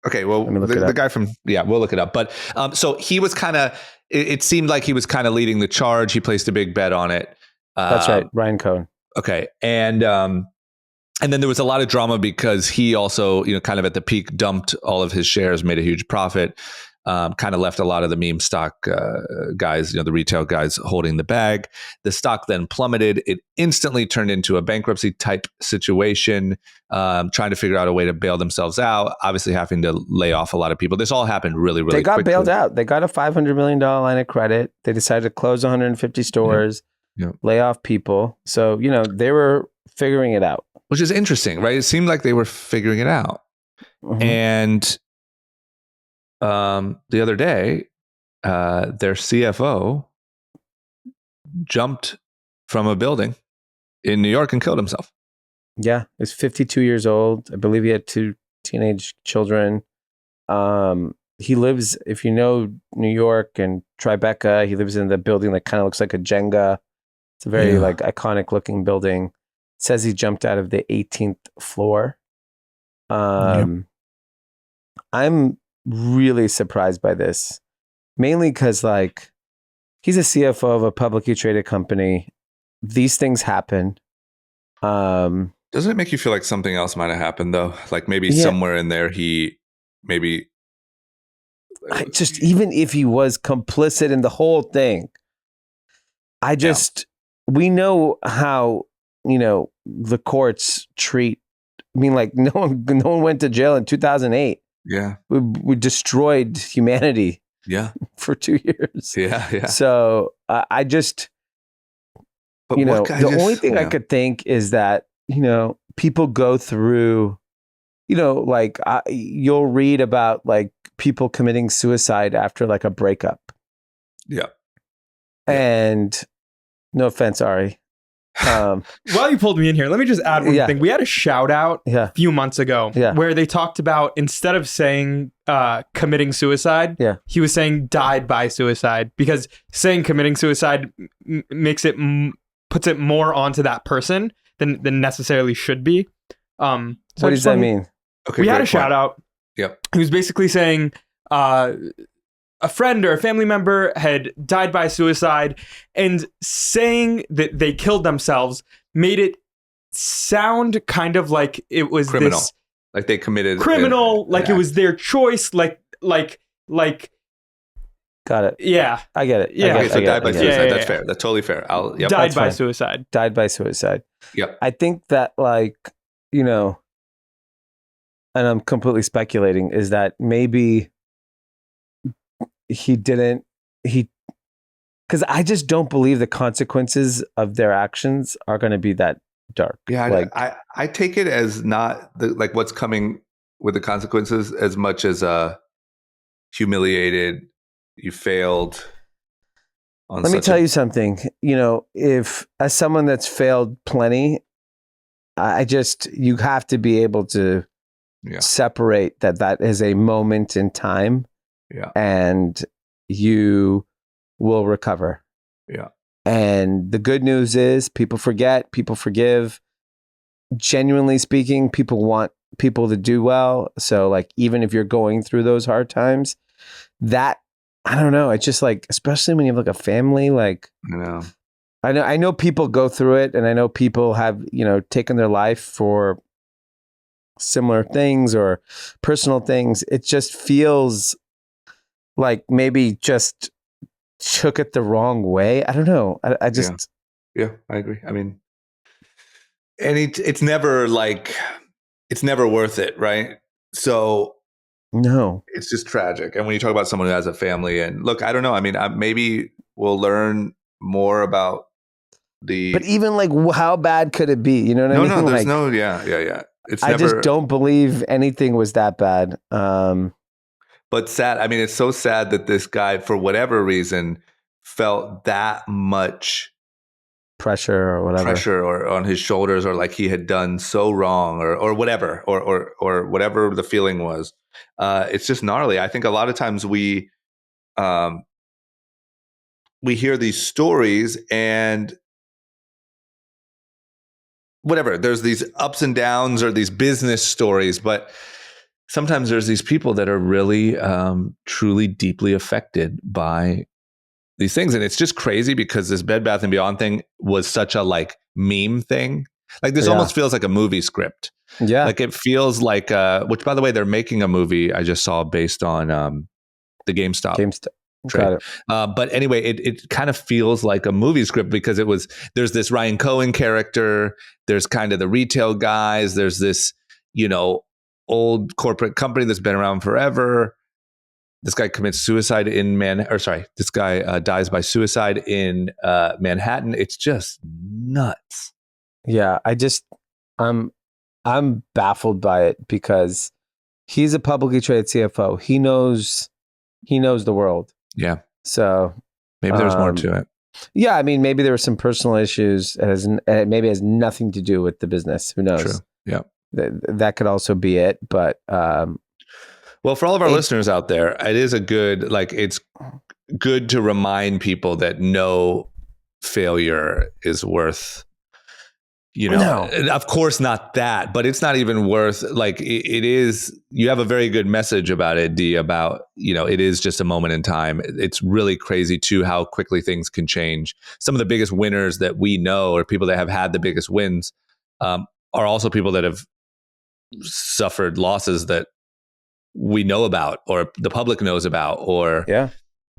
Okay, well, the guy from we'll look it up. But so he was kind of. It seemed like he was kind of leading the charge. He placed a big bet on it. That's right, Ryan Cohen. Okay, and then there was a lot of drama because he also, kind of at the peak, dumped all of his shares, made a huge profit. Kind of left a lot of the meme stock guys, the retail guys holding the bag. The stock then plummeted. It instantly turned into a bankruptcy type situation, trying to figure out a way to bail themselves out, obviously having to lay off a lot of people. This all happened really, really quickly. They got bailed out. They got a $500 million line of credit. They decided to close 150 stores, lay off people. So, they were figuring it out. which is interesting, right? It seemed like they were figuring it out. Mhm. And the other day, their CFO jumped from a building in New York and killed himself. Yeah, he's 52 years old. I believe he had 2 teenage children. He lives, if you know New York and Tribeca, he lives in the building that kind of looks like a Jenga. It's a very like iconic looking building. It says he jumped out of the 18th floor. I'm really surprised by this, mainly because like he's a CFO of a publicly traded company. These things happen. Doesn't it make you feel like something else might have happened though? Like maybe somewhere in there he maybe just even if he was complicit in the whole thing, we know how, the courts treat. I mean, like no one went to jail in 2008. Yeah. We destroyed humanity. Yeah. For 2 years. Yeah. So I just, but the only thing I could think is that, people go through, like you'll read about like people committing suicide after like a breakup. Yeah. And no offense, Ari. While you pulled me in here, let me just add one thing. We had a shout out a few months ago where they talked about, instead of saying committing suicide, he was saying died by suicide, because saying committing suicide puts it more onto that person than necessarily should be. So what does that mean? Okay, we had a shout out. Yep. He was basically saying a friend or a family member had died by suicide, and saying that they killed themselves made it sound kind of like it was criminal. This like they committed criminal, like it was their choice, like. Got it. Yeah, I get it. Yeah. Okay, so died by suicide. Yeah. That's fair. That's totally fair. Died by suicide. Died by suicide. Yep. I think that and I'm completely speculating, is that maybe because I just don't believe the consequences of their actions are going to be that dark. Yeah, I take it as not like what's coming with the consequences as much as humiliated. You failed. Let me tell you something. If as someone that's failed plenty, you have to be able to separate that is a moment in time. Yeah. And you will recover. Yeah. And the good news is people forget, people forgive. Genuinely speaking, people want people to do well. So like, even if you're going through those hard times, I don't know. It's just like, especially when you have like a family, like I know people go through it, and I know people have, taken their life for similar things or personal things. It just feels like maybe just took it the wrong way. I don't know. I just... Yeah, I agree. I mean, and it's never worth it, right? So no, it's just tragic. And when you talk about someone who has a family, and look, I don't know. I mean, maybe we'll learn more about but even like, how bad could it be? You know what I mean? No, there's like, yeah. I just don't believe anything was that bad. But sad. I mean, it's so sad that this guy, for whatever reason, felt that much pressure or on his shoulders, or like he had done so wrong, or whatever, or whatever the feeling was. It's just gnarly. I think a lot of times we hear these stories and whatever, there's these ups and downs or these business stories, but sometimes there's these people that are really, truly deeply affected by these things. And it's just crazy because this Bed Bath & Beyond thing was such a like meme thing. Like this almost feels like a movie script. Yeah. Like it feels like, which by the way, they're making a movie I just saw based on the GameStop trade. But anyway, it kind of feels like a movie script because there's this Ryan Cohen character. There's kind of the retail guys. There's this, old corporate company that's been around forever. This guy commits suicide this guy dies by suicide in Manhattan. It's just nuts. Yeah, I'm I'm baffled by it because he's a publicly traded CFO. He knows the world. Yeah. So maybe there's more to it. Yeah, I mean, maybe there were some personal issues. Maybe it has nothing to do with the business. Who knows? True. Yeah. That could also be it. But well, for all of our listeners out there, it is it's good to remind people that no failure is worth, of course not that, but it's not even worth, it is, you have a very good message about it, Dee, about, it is just a moment in time. It's really crazy too, how quickly things can change. Some of the biggest winners that we know, or people that have had the biggest wins, are also people that have suffered losses that we know about, or the public knows about, or,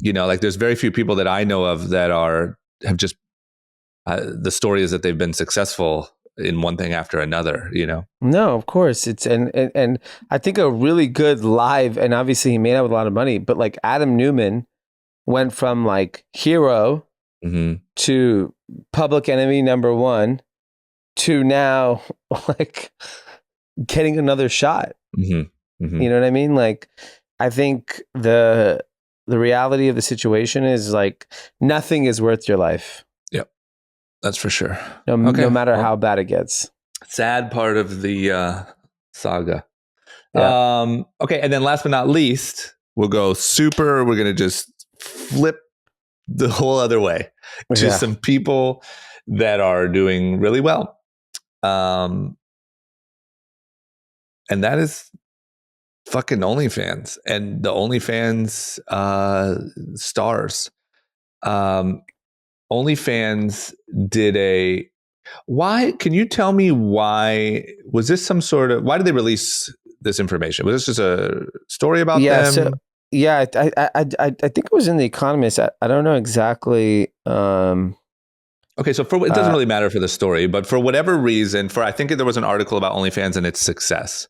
there's very few people that I know of that have just, the story is that they've been successful in one thing after another, No, of course. It's, and I think a really good live, and obviously he made out with a lot of money, but Adam Newman went from hero to public enemy #1 to now getting another shot. Mm-hmm. You know what I mean? I think the reality of the situation is nothing is worth your life. Yep. That's for sure. No matter how bad it gets. Sad part of the saga. Yeah. Okay. And then last but not least, we're going to just flip the whole other way to some people that are doing really well. And that is fucking OnlyFans and the OnlyFans stars. OnlyFans did why? Can you tell me why? Was this why did they release this information? Was this just a story about them? So, I think it was in The Economist. I don't know exactly. Okay, so it doesn't really matter for the story, but for whatever reason, I think there was an article about OnlyFans and its success.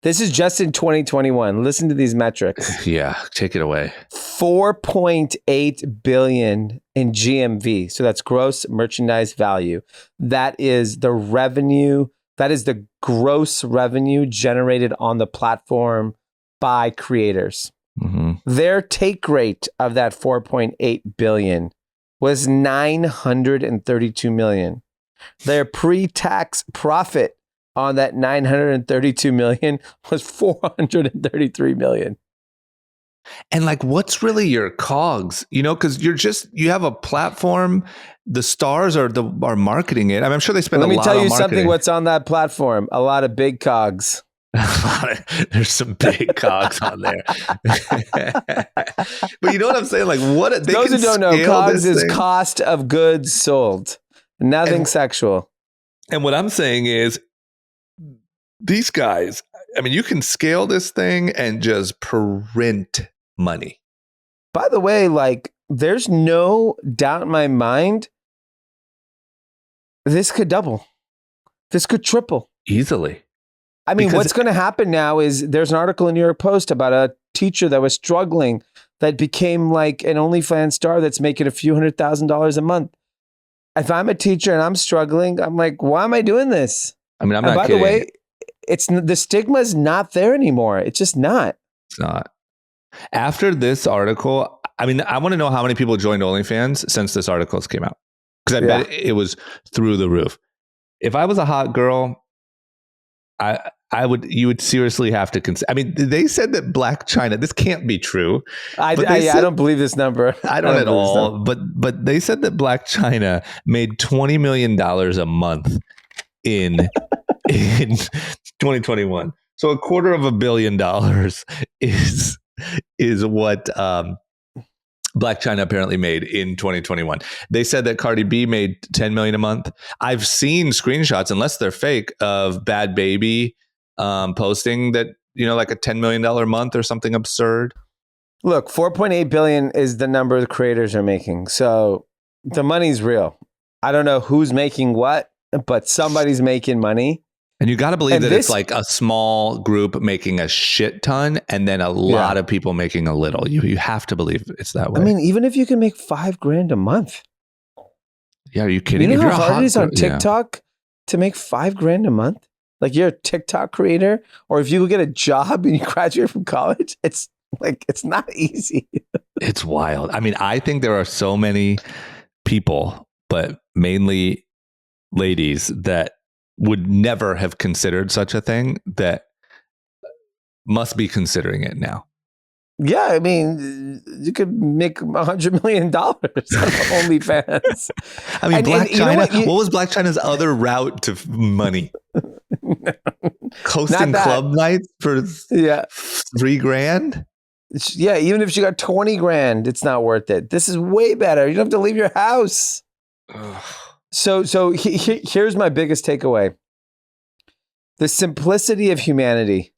This is just in 2021. Listen to these metrics. Yeah, take it away. 4.8 billion in GMV. So that's gross merchandise value. That is the revenue. That is the gross revenue generated on the platform by creators. Mm-hmm. Their take rate of that 4.8 billion was 932 million. Their pre-tax profit on that 932 million was 433 million. And what's really your cogs? Because you have a platform. The stars are marketing it. I'm sure they spend a lot on marketing. Let me tell you something. What's on that platform? A lot of big cogs. There's some big cogs on there. But you know what I'm saying? Those who don't know, cogs is cost of goods sold. Nothing sexual. And what I'm saying is, these guys, you can scale this thing and just print money. By the way, there's no doubt in my mind, this could double. This could triple. Easily. What's going to happen now is there's an article in New York Post about a teacher that was struggling that became an OnlyFans star that's making a few $100,000 a month. If I'm a teacher and I'm struggling, I'm why am I doing this? I'm not kidding. By the way, the stigma is not there anymore. It's just not. It's not. After this article, I want to know how many people joined OnlyFans since this article came out. Because I bet it was through the roof. If I was a hot girl, you would seriously have to consider. They said that Black China, this can't be true. I don't believe this number. I don't at all. But they said that Black China made $20 million a month in 2021. So $250 million is what Black China apparently made in 2021. They said that Cardi B made $10 million a month. I've seen screenshots, unless they're fake, of Bad Baby posting that, a $10 million a month or something absurd. Look, 4.8 billion is the number the creators are making. So the money's real. I don't know who's making what, but somebody's making money. And you got to believe that it's a small group making a shit ton and then a lot of people making a little. You have to believe it's that way. Even if you can make $5,000 a month. Yeah, are you kidding? You know how hard it is on TikTok to make $5,000 a month? Like you're a TikTok creator, or if you go get a job and you graduate from college, it's not easy. It's wild. I mean, I think there are so many people, but mainly ladies, that would never have considered such a thing that must be considering it now. Yeah, I mean, you could make $100 million on OnlyFans. I mean, Black China. What was Black China's other route to money? Hosting club nights for $3,000. Yeah, even if she got 20 grand, it's not worth it. This is way better. You don't have to leave your house. So here's my biggest takeaway: the simplicity of humanity.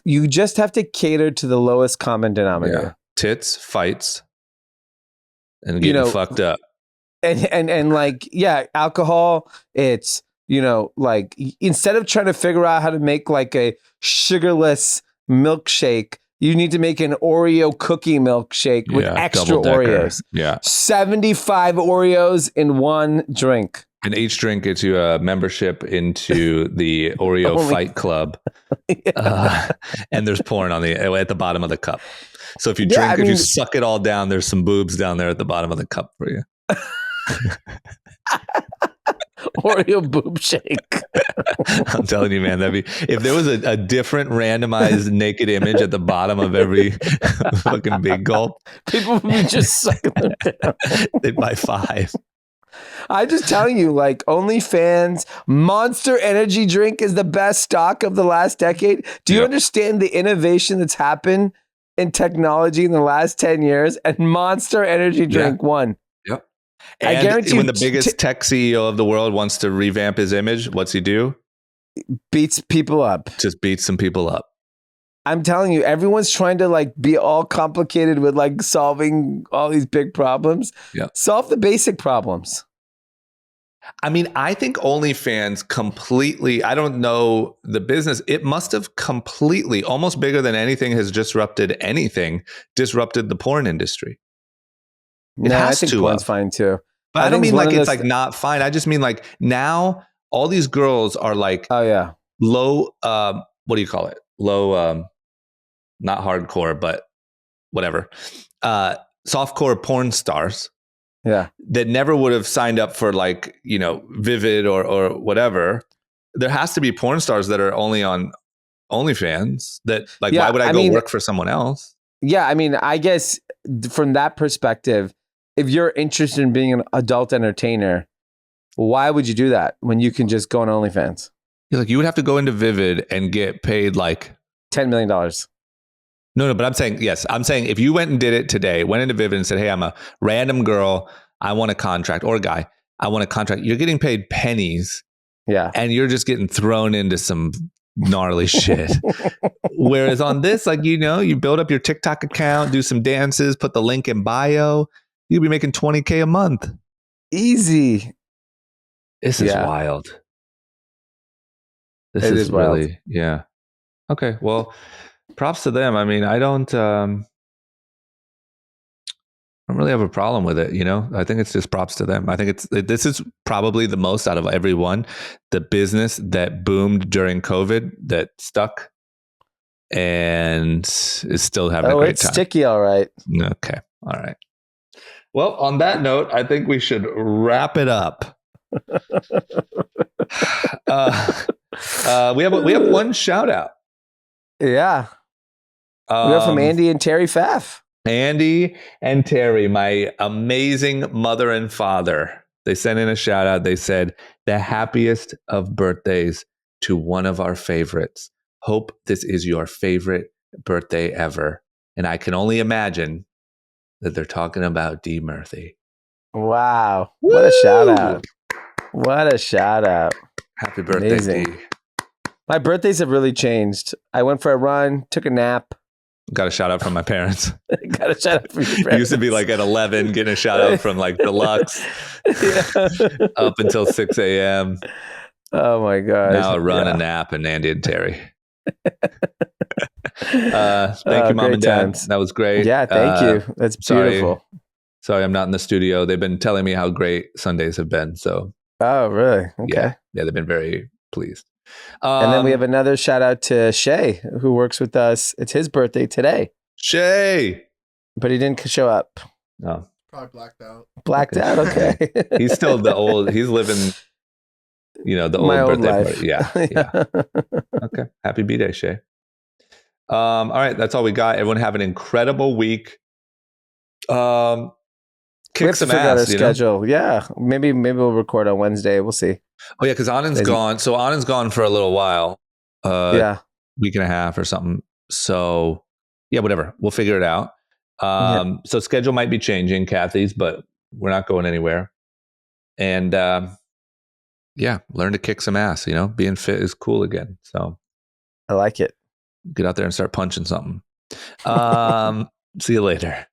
You just have to cater to the lowest common denominator. Yeah. Tits, fights, and getting fucked up. And like, yeah, alcohol. It's, like instead of trying to figure out how to make like a sugarless milkshake, you need to make an Oreo cookie milkshake with extra Oreos. Yeah. 75 Oreos in one drink. And each drink gets you a membership into the Oreo Fight Club. And there's porn at the bottom of the cup. So if you drink, if you suck it all down, there's some boobs down there at the bottom of the cup for you. Oreo boob shake. I'm telling you, man, if there was a different randomized naked image at the bottom of every fucking big gulp, people would be just sucking them down. They'd buy 5. I'm just telling you, like OnlyFans, Monster Energy drink is the best stock of the last decade. Do you understand the innovation that's happened in technology in the last 10 years? And Monster Energy drink won. Yep. I guarantee when the biggest tech CEO of the world wants to revamp his image, what's he do? Beats people up. Just beats some people up. I'm telling you, everyone's trying to like be all complicated with like solving all these big problems. Yeah. Solve the basic problems. I mean, I think OnlyFans completely, I don't know the business. It must have completely, almost bigger than anything has disrupted the porn industry. I think porn's fine too. But I don't mean like it's like not fine. I just mean like now all these girls are like, low, what do you call it? Low, not hardcore, but whatever. Softcore porn stars. Yeah. That never would have signed up for like, Vivid or whatever. There has to be porn stars that are only on OnlyFans that like, why would I go work for someone else? Yeah. I mean, I guess from that perspective, if you're interested in being an adult entertainer, why would you do that when you can just go on OnlyFans? You would have to go into Vivid and get paid like $10 million. No, but I'm saying, yes, I'm saying if you went and did it today, went into Vivid and said, hey, I'm a random girl, I want a contract, or a guy, I want a contract. You're getting paid pennies. Yeah. And you're just getting thrown into some gnarly shit. Whereas on this, like, you build up your TikTok account, do some dances, put the link in bio, you'll be making $20K a month. Easy. This is wild. This is really wild. Okay, well, props to them. I mean, I don't really have a problem with it. I think it's just props to them. I think this is probably the most out of everyone, the business that boomed during COVID that stuck and is still having a great time. It's sticky, all right. Okay, all right. Well, on that note, I think we should wrap it up. We have one shout out. Yeah. We have from Andy and Terry Pfaff. Andy and Terry, my amazing mother and father. They sent in a shout out. They said, the happiest of birthdays to one of our favorites. Hope this is your favorite birthday ever. And I can only imagine that they're talking about Dee Murthy. Wow. What a shout out. What a shout out. Happy birthday, Dee. My birthdays have really changed. I went for a run, took a nap. Got a shout out from my parents. Got a shout out from your parents. It used to be like at 11, getting a shout out from like Deluxe up until 6 a.m. Oh my God. Now a run, a nap, and Andy and Terry. Thank you, Mom and Dad. Times. That was great. Yeah, thank you. That's beautiful. Sorry, I'm not in the studio. They've been telling me how great Sundays have been. So. Oh, really? Okay. Yeah, they've been very pleased. And then we have another shout out to Shay, who works with us. It's his birthday today. Shay, but he didn't show up. No, probably blacked out. Blacked out. Okay. He's still the old. He's living, the old birthday life. Party. Yeah. Okay. Happy B-Day, Shay. All right, that's all we got. Everyone have an incredible week. Kick some ass. Our schedule. Yeah, maybe we'll record on Wednesday. We'll see. Oh yeah, because Anand's gone. So Anand's gone for a little while. Week and a half or something. So yeah, whatever. We'll figure it out. So schedule might be changing, Kathy's, but we're not going anywhere. And learn to kick some ass. Being fit is cool again. So I like it. Get out there and start punching something. See you later.